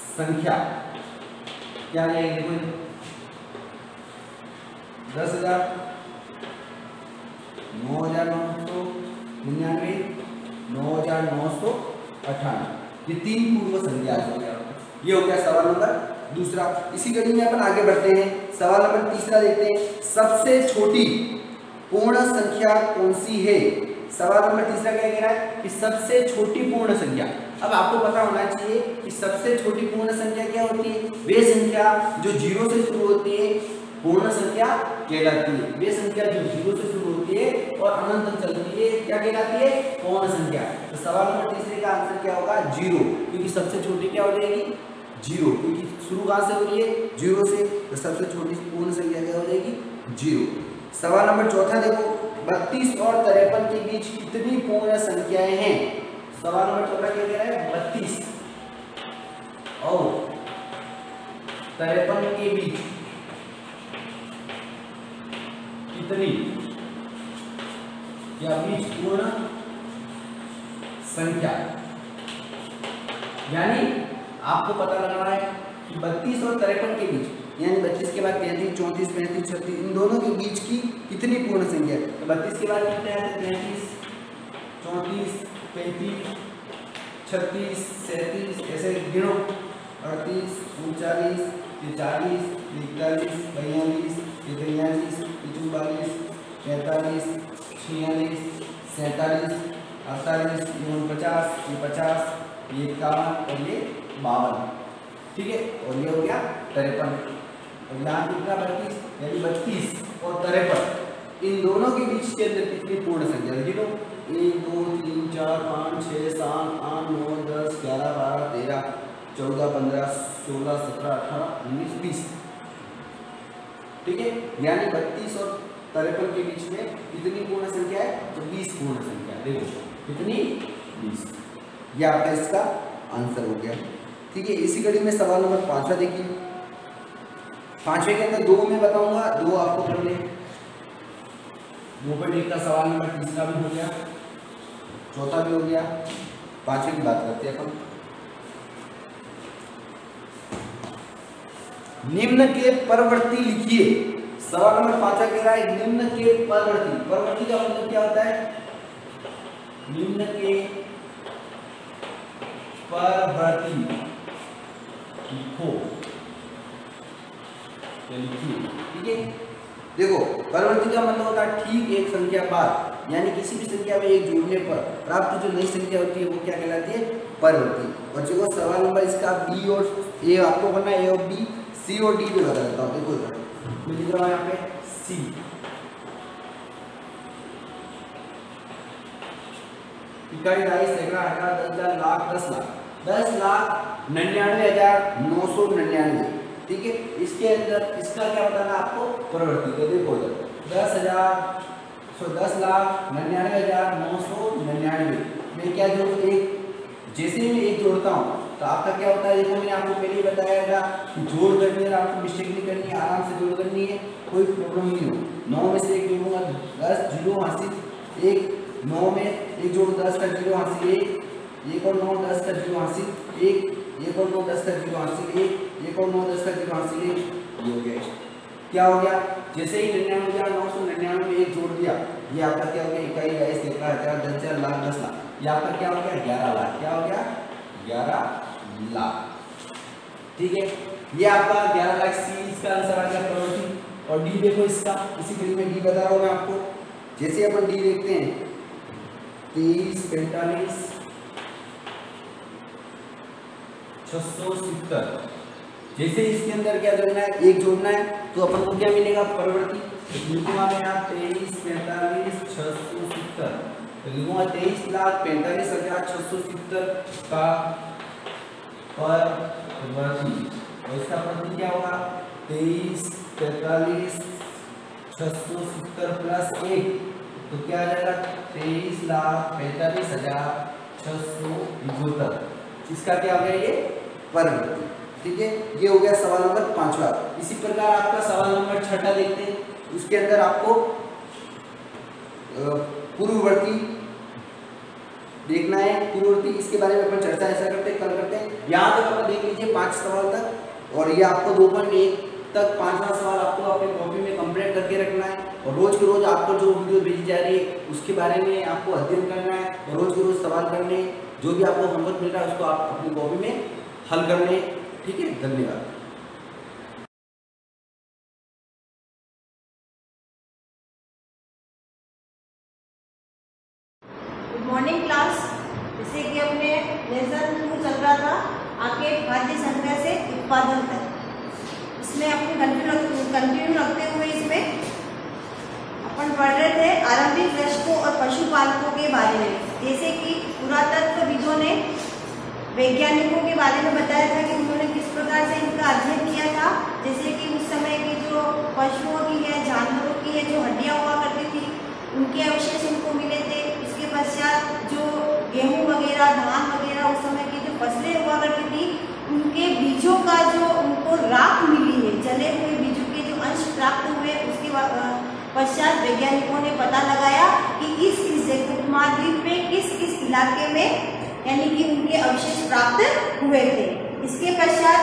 संख्या क्या रहेगी। देखो 10,000, 9,999, 9,998 ये 3 पूर्व संख्या हो गया। ये हो गया सवाल नंबर दूसरा। इसी कड़ी में अपन आगे बढ़ते हैं। सवाल नंबर तीसरा देखते हैं, सबसे छोटी पूर्ण संख्या कौन सी है। सवाल नंबर तीसरा क्या कह रहा है कि सबसे छोटी पूर्ण संख्या। अब आपको पता होना चाहिए कि सबसे छोटी पूर्ण संख्या क्या होती है। वे संख्या जो 0 से शुरू होती है पूर्ण संख्या कहलाती है। वे संख्या जो 0 से शुरू होती है और अनंत तक चलती है क्या कहलाती है पूर्ण संख्या। तो सवाल नंबर तीसरे का आंसर क्या होगा 0, क्योंकि सबसे छोटी क्या हो जाएगी 0, क्योंकि शुरू कहाँ से हो रही है 0 से। तो सबसे छोटी पूर्ण संख्या क्या हो जाएगी 0। सवाल नंबर चौथा देखो, 32 और 53 के बीच कितनी पूर्ण संख्याएं हैं। सवाल नंबर चौथा क्या कह रहा है 32 और 53 के बीच कितनी या बीच पूर्ण संख्या। यानी आपको पता लगाना है कि 32 और 53 के बीच, यानी 32 के बाद 33, 34, 35, 36 इन दोनों के बीच की कितनी पूर्ण संख्या है। तो 32 के बाद कितने आते हैं 33, 34, 35, 36, 37 ऐसे गिनो 38, 39, 40, 41, 42, 43, 44, 45, 46, 47, 48, 49, 50, 51 और ये 52। ठीक है, और ये हो गया 53। और यहाँ कितना 32, यानी 32 और 53 इन दोनों के बीच के अंदर कितनी पूर्ण संख्या है। 1 2 3 4 5 6 7 8 9 10 11 12 13 14 15 16 17 18 19 20। ठीक है, यानी 32 और 53 के बीच में कितनी पूर्ण संख्या है तो 20 पूर्ण संख्या। देखो कितनी 20। यह आपका इसका आंसर हो गया। ठीक है, इसी कड़ी में सवाल नंबर 5 देखिए। 5वें के अंदर 2 में बताऊंगा, 2 आपको कर ले। 2/1 का सवाल नंबर तीसरा भी हो गया, चौथा भी हो गया। 5वें की बात करते हैं अपन। निम्न के परवर्ती लिखिए। सवाल नंबर 5 कह रहा है निम्न के परवर्ती। परवर्ती का मतलब क्या होता है निम्न के परवर्ती लिखो या लिखिए। ठीक है, देखो परवर्ती का मतलब होता है ठीक एक संख्या बाद, यानी किसी भी संख्या में एक जोड़ने पर प्राप्त जो नई संख्या होती है वो क्या कहलाती है परवर्ती। और देखो सवाल नंबर इसका बी और ए आपको करना है, ए और बी, सी और डी पे बता देता हूँ। देखो मैं लिख रहा हूँ यहाँ पे सी, इकाई, दहाई, सैकड़ा, हजार, 10,000, लाख, 10 लाख, 10,99,999। ठीक है, इसके अंदर इसका क्या बताना आपको, प्रवृत्ति। तो देखो 10,99,999 मैं क्या जोड़ूं, एक जैसे ही मैं एक जोड़ता हूँ तो आपका क्या होता है, देखो मैंने आपको पहले ही बताया था कि जोड़ करनी है, आपको मिस्टेक नहीं करनी है, आराम से जोड़ करनी है, कोई प्रॉब्लम नहीं हो। 9 में से एक जोड़ूंगा, 10 जीरो हासिल, एक 9 में एक जोड़ 10 का जीरो हासिल, एक और 9 10 का जीरो हासिल, एक और 9 10 का जीरो हासिल, एक और 9 10 का जीरो हासिल, ये हो गया। क्या हो गया, जैसे ही 99,999 में एक जोड़ दिया, ये आपका क्या हो गया, इकाई, दहाई, सैकड़ा, हजार, 10,000, लाख, 10 लाख, ये आपका क्या हो गया, 11 लाख। क्या हो गया, 11 लाख। ठीक है, ये आपका 11 लाख सी इसका आंसर आ गया प्रवृत्ति। और डी देखो इसका, इसी कड़ी में डी बता रहा हूँ मैं आपको। जैसे अपन डी देखते हैं 23, 45, 670, जैसे इसके अंदर क्या जोड़ना है, एक जोड़ना है, तो अपन को क्या मिलेगा, प्रवृत्ति। लिखूंगा मैं यहाँ 23, 45, 670, तो लिखूंगा 23,45,670 का प्रवृत्ति। और इसका प्रवृत्ति क्या होगा, 23, 45, 670 प्लस 1, तो क्या आ जाएगा, 23,45,670। इसका क्या हो गया, ये प्रवृत्ति। ठीक है, ये हो गया सवाल नंबर 5वां। इसी प्रकार आपका सवाल नंबर 6 देखते हैं। उसके अंदर आपको पूर्ववर्ती देखना है, पूर्ववर्ती, इसके बारे में अपन चर्चा ऐसा करते हैं, कल करते हैं। यहाँ तक अपन देख लीजिए 5 सवाल तक, और ये आपको 2.1 तक 5वां सवाल आपको अपनी कॉपी में कंप्लीट करके रखना है। और रोज के रोज आपको जो वीडियो भेजी जा रही है उसके बारे में आपको अध्ययन करना है, और रोज के रोज सवाल करने, जो भी आपको होमवर्क मिल रहा है उसको आप अपनी कॉपी में हल करने। ठीक है, धन्यवाद। Good morning class. जैसे कि अपने लेसन 2 चल रहा था आगे खाद्य संग्रह से उत्पादन तक, इसमें अपनी कंटिन्यू रखते हुए इसमें अपन पढ़ रहे थे आरंभिक कृषकों और पशुपालकों के बारे में। जैसे कि पुरातत्वविदों ने वैज्ञानिकों के बारे में बताया था कि उन्होंने किस प्रकार से इनका अध्ययन किया था। जैसे कि उस समय की जो पशुओं की है, जानवरों की है, जो हड्डियां हुआ करती थी, उनके अवशेष इनको मिले थे। इसके पश्चात जो गेहूं वगैरह, धान वगैरह उस समय की जो फसलें हुआ करती थी, उनके बीजों का जो उनको राख मिली है, जले हुए बीजों के जो अंश प्राप्त हुए, उसके पश्चात वैज्ञानिकों ने पता लगाया कि इस उपमहाद्वीप में किस किस इलाके में यानी कि उनके अवशेष प्राप्त हुए थे। इसके पश्चात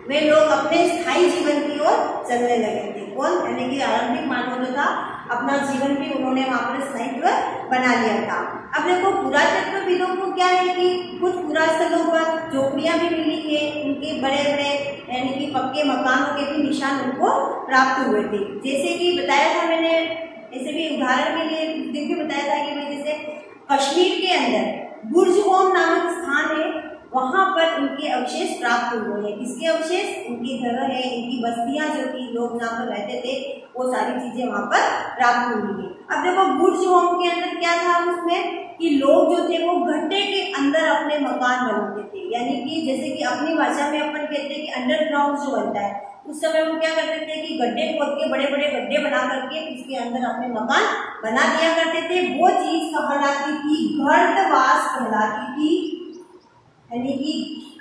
वे लोग अपने स्थायी जीवन की ओर चलने लगे थे। कौन, यानी कि आरंभिक मानव जो था अपना जीवन भी उन्होंने वहां पर स्थायित्व बना लिया था। अब देखो पुरातत्वविदों को क्या है कि कुछ पुरास्थलों पर झोपड़ियां भी मिली है, उनके बड़े बड़े यानी कि पक्के मकानों के भी निशान उनको प्राप्त हुए थे। जैसे कि बताया था मैंने, ऐसे भी उदाहरण के लिए कुछ दिन भी बताया था कि भाई जैसे कश्मीर के अंदर बुर्जहोम नामक स्थान है, वहां पर इनके अवशेष प्राप्त हुए हैं। किसके अवशेष, उनके घर है, इनकी बस्तियां जो कि लोग जहाँ पर रहते थे, वो सारी चीजें वहां पर प्राप्त हुई है। अब देखो बुर्जहोम के अंदर क्या था उसमें कि लोग जो थे वो गड्ढे के अंदर अपने मकान बनाते थे, यानी कि जैसे कि अपनी भाषा में अपन कहते हैं कि अंडरग्राउंड जो बनता है, उस समय वो क्या करते थे कि गड्ढे खोद के बड़े बड़े गड्ढे बना करके उसके अंदर अपने मकान बना दिया करते थे। वो चीज कहलाती थी गर्तवास कहलाती थी, यानी कि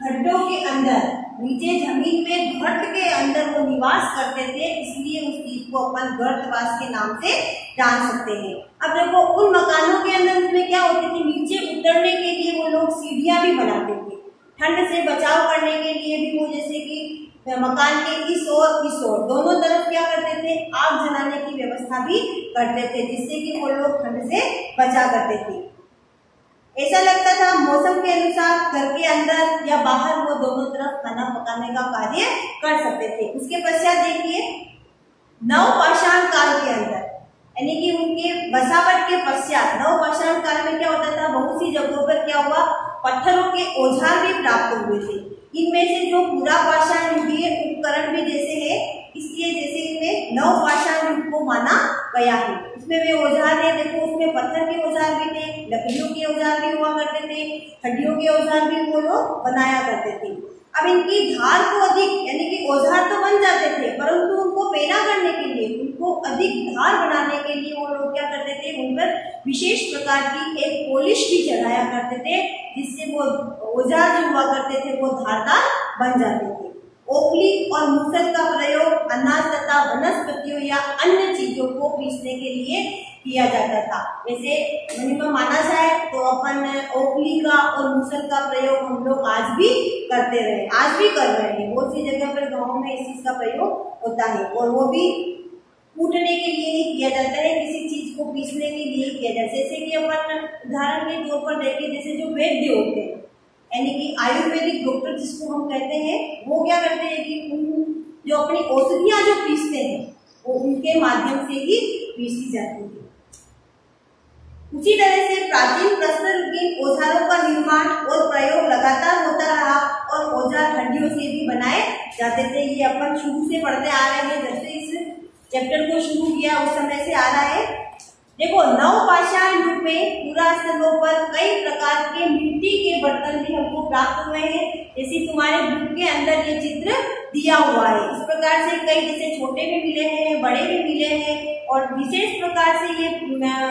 गड्ढों के अंदर नीचे जमीन में गर्त के अंदर वो निवास करते थे, इसलिए उस चीज को अपन गर्तवास के नाम से जान सकते हैं। अब देखो उन मकानों के अंदर उसमें क्या होती थी, नीचे उतरने के लिए वो लोग सीढ़ियां भी बनाते थे, ठंड से बचाव करने के लिए भी। वो जैसे कि मकान के इस ओर दोनों तरफ क्या करते थे, आग जलाने की व्यवस्था भी करते थे, जिससे कि वो लोग ठंड से बचा करते थे। ऐसा लगता था मौसम के अनुसार घर के अंदर या बाहर वो दोनों तरफ खाना पकाने का कार्य कर सकते थे। उसके पश्चात देखिए नवपाषाण काल के अंदर, यानी कि उनके बसावट के पश्चात नवपाषाण काल में क्या होता था, बहुत सी जगहों पर क्या हुआ, पत्थरों के औजार भी प्राप्त हुए थे। इनमें से जो पूरा पाषाण युगीय उपकरण भी जैसे है, इसलिए जैसे इनमें नवपाषाण युग को माना गया है। उसमें वे औजार है, देखो उसमें पत्थर के औजार भी थे, लकड़ियों के औजार भी हुआ करते थे, हड्डियों के औजार भी वो लोग बनाया करते थे। अब इनकी धार को अधिक, यानी कि औजार तो बन जाते थे, परंतु उनको पेना करने के लिए, उनको अधिक धार बनाने के लिए वो लोग क्या करते थे, उन पर विशेष प्रकार की एक पॉलिश भी चढ़ाया करते थे, जिससे वो औजार जो हुआ करते थे वो धारदार बन जाते थे। ओखली और मूसल का प्रयोग अनाज तथा वनस्पतियों या अन्य चीजों को पीसने के लिए किया जाता था। वैसे मिनिमम माना जाए तो अपन ओखली का और मूसल का प्रयोग हम लोग आज भी करते रहे, आज भी कर रहे हैं। बहुत सी जगह पर गाँव में इस चीज का प्रयोग होता है और वो भी कूटने के लिए ही किया जाता है, किसी चीज को पीसने के लिए किया जाता है। जैसे कि अपन उदाहरण के तौर पर देखें, जैसे जो वैद्य होते हैं यानी कि आयुर्वेदिक डॉक्टर जिसको हम कहते हैं, वो क्या करते हैं कि जो अपनी औषधियां जो पीसते हैं वो उनके माध्यम से ही पीसी जाती है। उसी तरह से प्राचीन प्रस्तर के औजारों का निर्माण और प्रयोग लगातार होता रहा और औजार हड्डियों से भी बनाए जाते थे। ये अपन शुरू से पढ़ते आ रहे हैं, जैसे इस चैप्टर को शुरू किया उस समय से आ रहा है। देखो नवपाषाण युग में पूरा स्थलों पर कई प्रकार के मिट्टी के बर्तन भी हमको प्राप्त हुए हैं। जैसे तुम्हारे बुक के अंदर ये चित्र दिया हुआ है, इस प्रकार से कई जैसे छोटे भी मिले हैं, बड़े भी मिले हैं और विशेष प्रकार से ये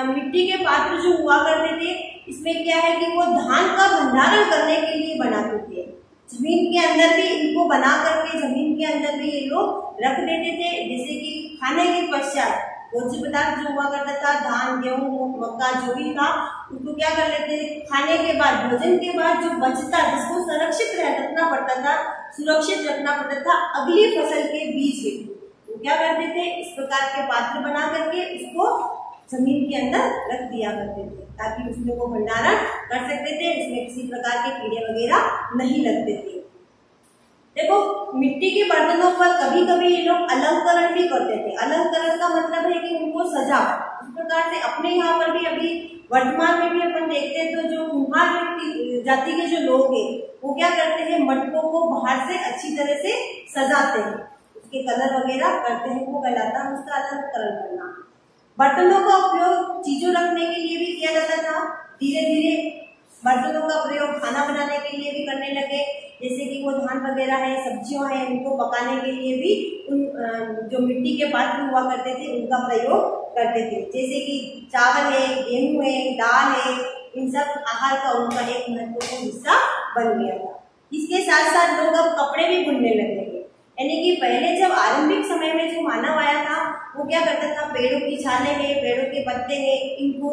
मिट्टी के पात्र जो हुआ करते थे, इसमें क्या है कि वो धान का भंडारण करने के लिए बनाते थे। जमीन के अंदर भी इनको बना करके जमीन के अंदर भी ये लोग रख देते थे। जैसे कि खाने के पश्चात भोज्य पदार्थ जो हुआ करता था, धान गेहूं मक्का जो भी था, उसको क्या कर लेते थे, खाने के बाद भोजन के बाद जो बचता, जिसको संरक्षित रखना पड़ता था, सुरक्षित रखना पड़ता था अगली फसल के बीज में, तो क्या करते थे, इस प्रकार के पात्र बना करके उसको जमीन के अंदर रख दिया करते थे ताकि उसमें वो भंडारण कर सकते थे, उसमें किसी प्रकार के कीड़े वगैरह नहीं लगते थे। देखो मिट्टी के बर्तनों पर कभी कभी ये लोग अलंकरण भी करते थे। अलंकरण का मतलब है कि उनको सजावट, इस प्रकार से अपने यहाँ पर भी अभी वर्तमान में भी अपन देखते हैं तो जो कुम्हार जाति के जो लोग हैं वो क्या करते हैं, मटकों को बाहर से अच्छी तरह से सजाते हैं, उसके कलर वगैरह करते हैं, वो कहलाता है उसका अलंकरण करना। बर्तनों का उपयोग चीजों रखने के लिए भी किया जाता था। धीरे धीरे बर्तनों का प्रयोग खाना बनाने के लिए भी करने लगे। जैसे कि वो धान वगैरह है, सब्जियां हैं, उनको पकाने के लिए भी उन जो मिट्टी के पात्र हुआ करते थे उनका प्रयोग करते थे। जैसे कि चावल है, गेहूं है, दाल है, इन सब आहार का उनका एक महत्वपूर्ण हिस्सा बन गया था। इसके साथ साथ लोग अब कपड़े भी बुनने लगे थे। यानी कि पहले जब आरंभिक समय में जो मानव आया था वो क्या करता था, पेड़ों की छाले है, पेड़ों के पत्ते है, इनको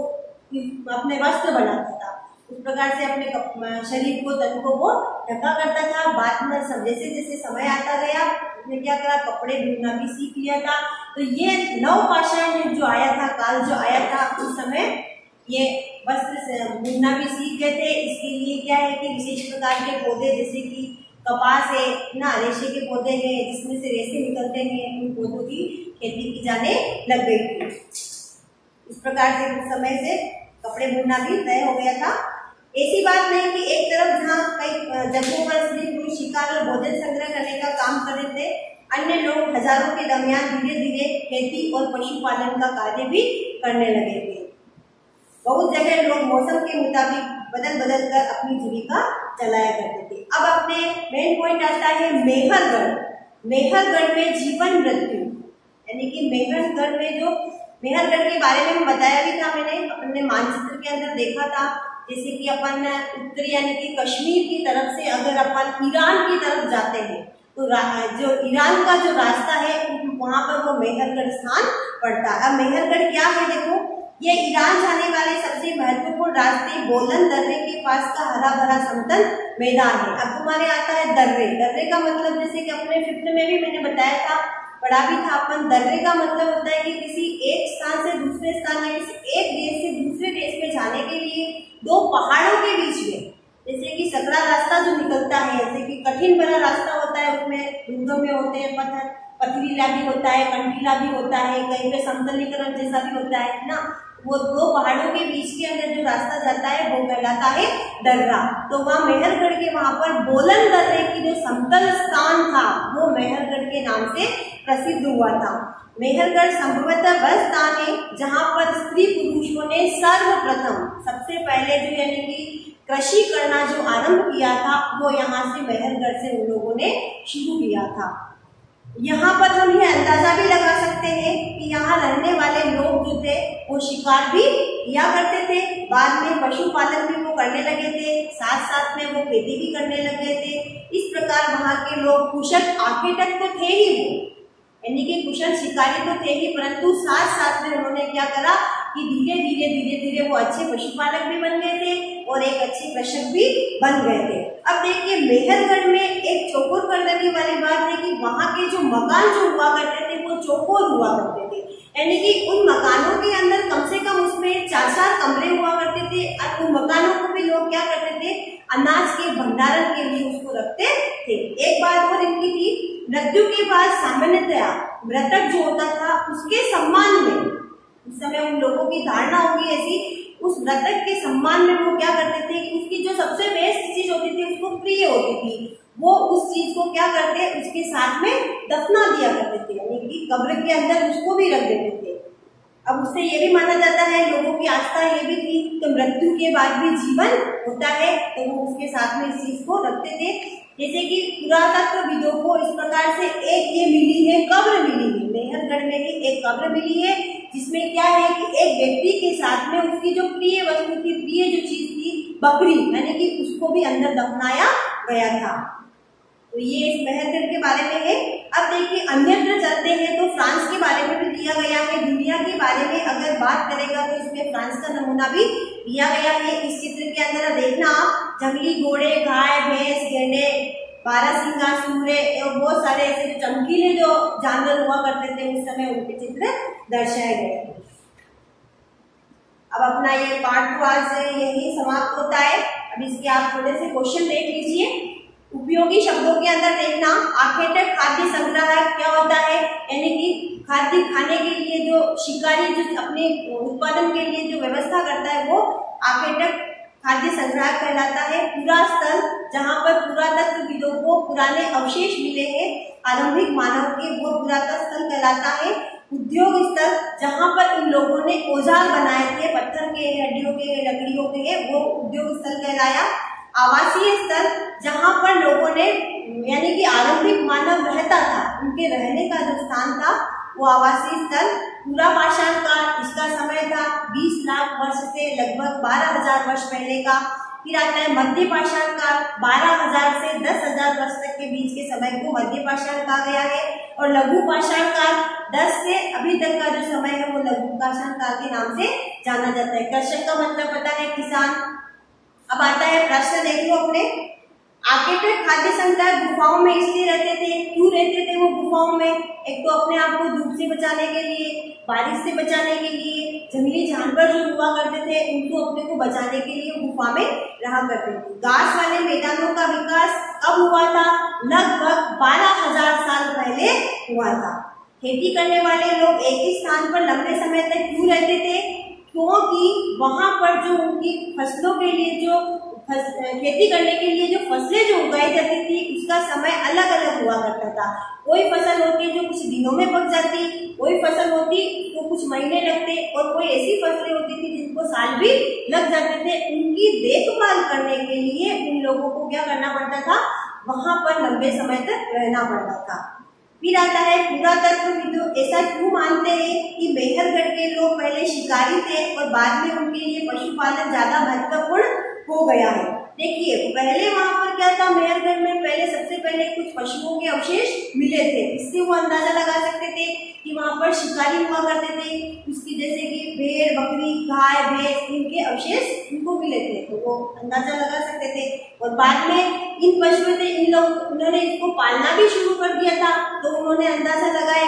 अपने वस्त्र बनाता था, उस प्रकार से अपने शरीर को, तन को वो ढका करता था। बाद में सब जैसे जैसे समय आता गया उसने क्या करा, कपड़े बुनना भी सीख लिया था। तो ये नवपाषाण युग जो आया था, काल जो आया था, उस समय ये वस्त्र बुनना भी सीख गए थे। इसके लिए क्या है कि विशेष प्रकार के पौधे जैसे कि कपास है ना, रेशे के पौधे हैं जिसमें से रेशे निकलते हैं, उन पौधों की खेती की जाने लग गई थी। इस प्रकार से कुछ समय से कपड़े बुनना भी तय हो गया था। ऐसी बात नहीं कि एक तरफ जहाँ कई जगहों पर स्त्री पुरुष शिकार और भोजन संग्रह करने का काम कर रहे थे, अन्य लोग हजारों के दरमियान धीरे धीरे खेती और पशुपालन का कार्य भी करने लगे थे। बहुत जगह लोग मौसम के मुताबिक बदल बदल कर अपनी जीविका चलाया करते थे। अब अपने मेन पॉइंट आता है मेहरगढ़। मेहरगढ़ में जीवन मृत्यु, यानी कि मेहरगढ़ में जो मेहरगढ़ के बारे में बताया भी था मैंने, अपने मानचित्र के अंदर देखा था। जैसे कि अपन उत्तरी यानी कि कश्मीर की तरफ से अगर अपन ईरान की तरफ जाते हैं तो जो ईरान का जो रास्ता है वहां पर वो मेहरगढ़ स्थान पड़ता है। अब मेहरगढ़ क्या है, देखो ये ईरान जाने वाले सबसे महत्वपूर्ण रास्ते बोलन दर्रे के पास का हरा भरा समतल मैदान है। अब तुम्हारे आता है दर्रे। दर्रे का मतलब जैसे कि अपने 5th में भी मैंने बताया था, पढ़ा भी था अपन, दर्रे का मतलब होता है कि किसी एक स्थान से दूसरे स्थान या किसी एक देश से दूसरे देश में जाने के लिए दो पहाड़ों के बीच में, जैसे कि सकरा रास्ता जो निकलता है, जैसे कि कठिन भरा रास्ता होता है, उसमें डूंगरों में होते हैं पत्थर, पथरीला भी होता है, कंटीला भी होता है, कहीं पे समतलीकरण जैसा भी होता है ना, वो दो पहाड़ों के बीच के अंदर जो रास्ता जाता है वो कहलाता है दर्रा। तो वहाँ मेहरगढ़ के वहाँ पर बोलन दर्रे की जो समतल स्थान था वो मेहरगढ़ के नाम से प्रसिद्ध हुआ था। मेहरगढ़ संभवतः वह स्थान है जहाँ पर स्त्री पुरुषों ने सर्वप्रथम सबसे पहले जो यानी कि कृषि करना जो आरंभ किया था वो यहाँ से मेहरगढ़ से उन लोगों ने शुरू किया था। यहाँ पर हम ये अंदाजा भी लगा सकते हैं कि यहाँ रहने वाले लोग जो थे वो शिकार भी किया करते थे, बाद में पशुपालन भी वो करने लगे थे, साथ साथ में वो खेती भी करने लगे थे। इस प्रकार वहाँ के लोग कुशल आर्किटेक्ट तो थे ही वो, यानी कि कुशल शिकारी तो थे ही, परंतु साथ साथ में उन्होंने क्या करा कि धीरे धीरे वो अच्छे पशुपालक भी बन गए थे और एक अच्छे कृषक भी बन गए थे। अब देखिए मेहरगढ़ में एक चौकोर करने वाली बात है कि वहाँ के जो मकान जो हुआ करते थे वो चौकोर हुआ करते थे, यानी कि उन मकानों के अंदर कम से कम उसमें 4-4 कमरे हुआ करते थे और उन मकानों को भी लोग क्या करते थे, अनाज के भंडारण के लिए उसको रखते थे। एक बात और इनकी थी, मृत्यु के बाद सामान्यतया मृतक जो होता था उसके सम्मान में, उस समय उन लोगों की धारणा होगी ऐसी, उस मृतक के सम्मान में वो क्या करते थे, उसकी जो सबसे बेस्ट चीज होती थी उसको प्रिय होती थी, वो उस चीज को क्या करते उसके साथ में दफना दिया करते थे, यानी कि कब्र के अंदर उसको भी रख देते थे। अब उससे ये भी माना जाता है, लोगों की आस्था ये भी थी कि मृत्यु के बाद भी जीवन होता है, तो वो उसके साथ में इस चीज को रखते थे। जैसे कि पुरातत्वविदों को इस प्रकार से एक ये मिली है, कब्र मिली है, मेहरगढ़ में भी एक कब्र मिली है जिसमें क्या है कि एक व्यक्ति के साथ में उसकी जो प्रिय वस्तु थी, प्रिय जो चीज थी, बकरी, यानी कि उसको भी अंदर दफनाया गया था। तो ये इस मेहरगढ़ के बारे में है। अब देखिए अन्यत्र चलते हैं तो फ्रांस के बारे में भी दिया गया है। दुनिया के बारे में अगर बात करेगा तो इसमें फ्रांस का नमूना भी दिया गया है। इस चित्र के अंदर देखना आप, जंगली घोड़े, गाय, भैंस, गेंडे, बारहसिंगा, सूरे और बहुत सारे ऐसे चमकीले जो जानवर हुआ करते थे उस समय, उनके चित्र दर्शाए गए। अब अपना ये पार्ट तो आज यही समाप्त होता है। अब इसके आप थोड़े से क्वेश्चन देख लीजिए। उपयोगी शब्दों के अंदर देखना, आखेटक खाद्य संग्रह क्या होता है, यानी कि खाद्य खाने के लिए जो शिकारी जो अपने उत्पादन के लिए जो व्यवस्था करता है वो आखेटक खाद्य संग्रह कहलाता है। पूरा स्थल, जहाँ पर पुरातत्वविदों को पुराने अवशेष मिले हैं आरंभिक मानव के, वो पुरातत्व स्थल कहलाता है। उद्योग स्थल, जहाँ पर इन लोगों ने औजार बनाए थे, पत्थर के, हड्डियों के, लकड़ियों के, वो उद्योग स्थल कहलाया। आवासीय स्थल, जहाँ पर लोगों ने यानी कि आरंभिक मानव रहता था, उनके रहने का जो स्थान था वो आवासीय स्थल। पूरा पाषाण काल, इसका समय था 20 लाख वर्ष से लगभग 12,000 वर्ष पहले का। फिर आता है मध्य पाषाण काल, 12,000 से 10,000 वर्ष तक के बीच के समय को मध्य पाषाण कहा गया है। और लघु पाषाण काल, 10 से अभी तक का जो समय है वो लघु पाषाण काल के नाम से जाना जाता है। कृषक का मतलब पता है किसान। अब आता है प्रश्न, देख लो अपने, आखेटक खाद्य संग्रह गुफाओं में इसलिए रहते थे, क्यों रहते थे वो गुफाओं में? एक तो अपने आप को धूप से बचाने के लिए, बारिश से बचाने के लिए, जंगली जानवर जो हुआ करते थे उनको अपने को बचाने के लिए गुफा में रहा करते थे। घास वाले मैदानों का विकास कब हुआ था? लगभग 12,000 साल पहले हुआ था। खेती करने वाले लोग एक ही स्थान पर लंबे समय तक क्यों रहते थे? क्योंकि वहां पर जो उनकी फसलों के लिए जो खेती करने के लिए जो फसलें जो उगाई जाती थी उसका समय अलग अलग हुआ करता था। कोई फसल होती जो कुछ दिनों में पक जाती, कोई फसल होती तो कुछ महीने लगते, और कोई ऐसी फसलें होती थी जिनको साल भी लग जाते थे। उनकी देखभाल करने के लिए उन लोगों को क्या करना पड़ता था? वहां पर लंबे समय तक रहना पड़ता था। फिर आता है पुरातत्वविदों ऐसा क्यों मानते हैं कि मेहरगढ़ के लोग पहले शिकारी थे और बाद में उनके लिए पशुपालन ज्यादा महत्वपूर्ण हो गया है। देखिए पहले वहां पर क्या था, मेहरगढ़ में पहले सबसे पहले कुछ पशुओं के अवशेष मिले थे, इससे वो अंदाजा लगा सकते थे कि वहां पर शिकारी हुआ करते थे। उसकी जैसे कि भेड़, बकरी, गाय, भैंस, इनके अवशेष उनको मिले थे, तो वो अंदाजा लगा सकते थे। और बाद में इन पशुओं से इन लोग उन्होंने इसको पालना भी शुरू कर दिया था, तो उन्होंने अंदाजा लगाया।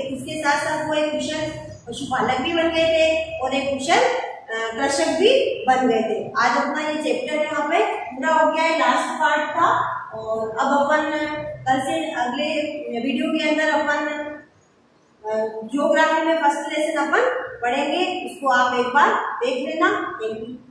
उसके साथ साथ वो एक कुशल पशुपालक भी बन गए थे और एक कुशल कृषक भी बन गए थे। आज अपना ये चैप्टर यहाँ पे पूरा हो गया है, लास्ट पार्ट था। और अब अपन कल से अगले वीडियो के अंदर अपन ज्योग्राफी में फर्स्ट लेसन अपन पढ़ेंगे, उसको आप एक बार देख लेना। Thank you.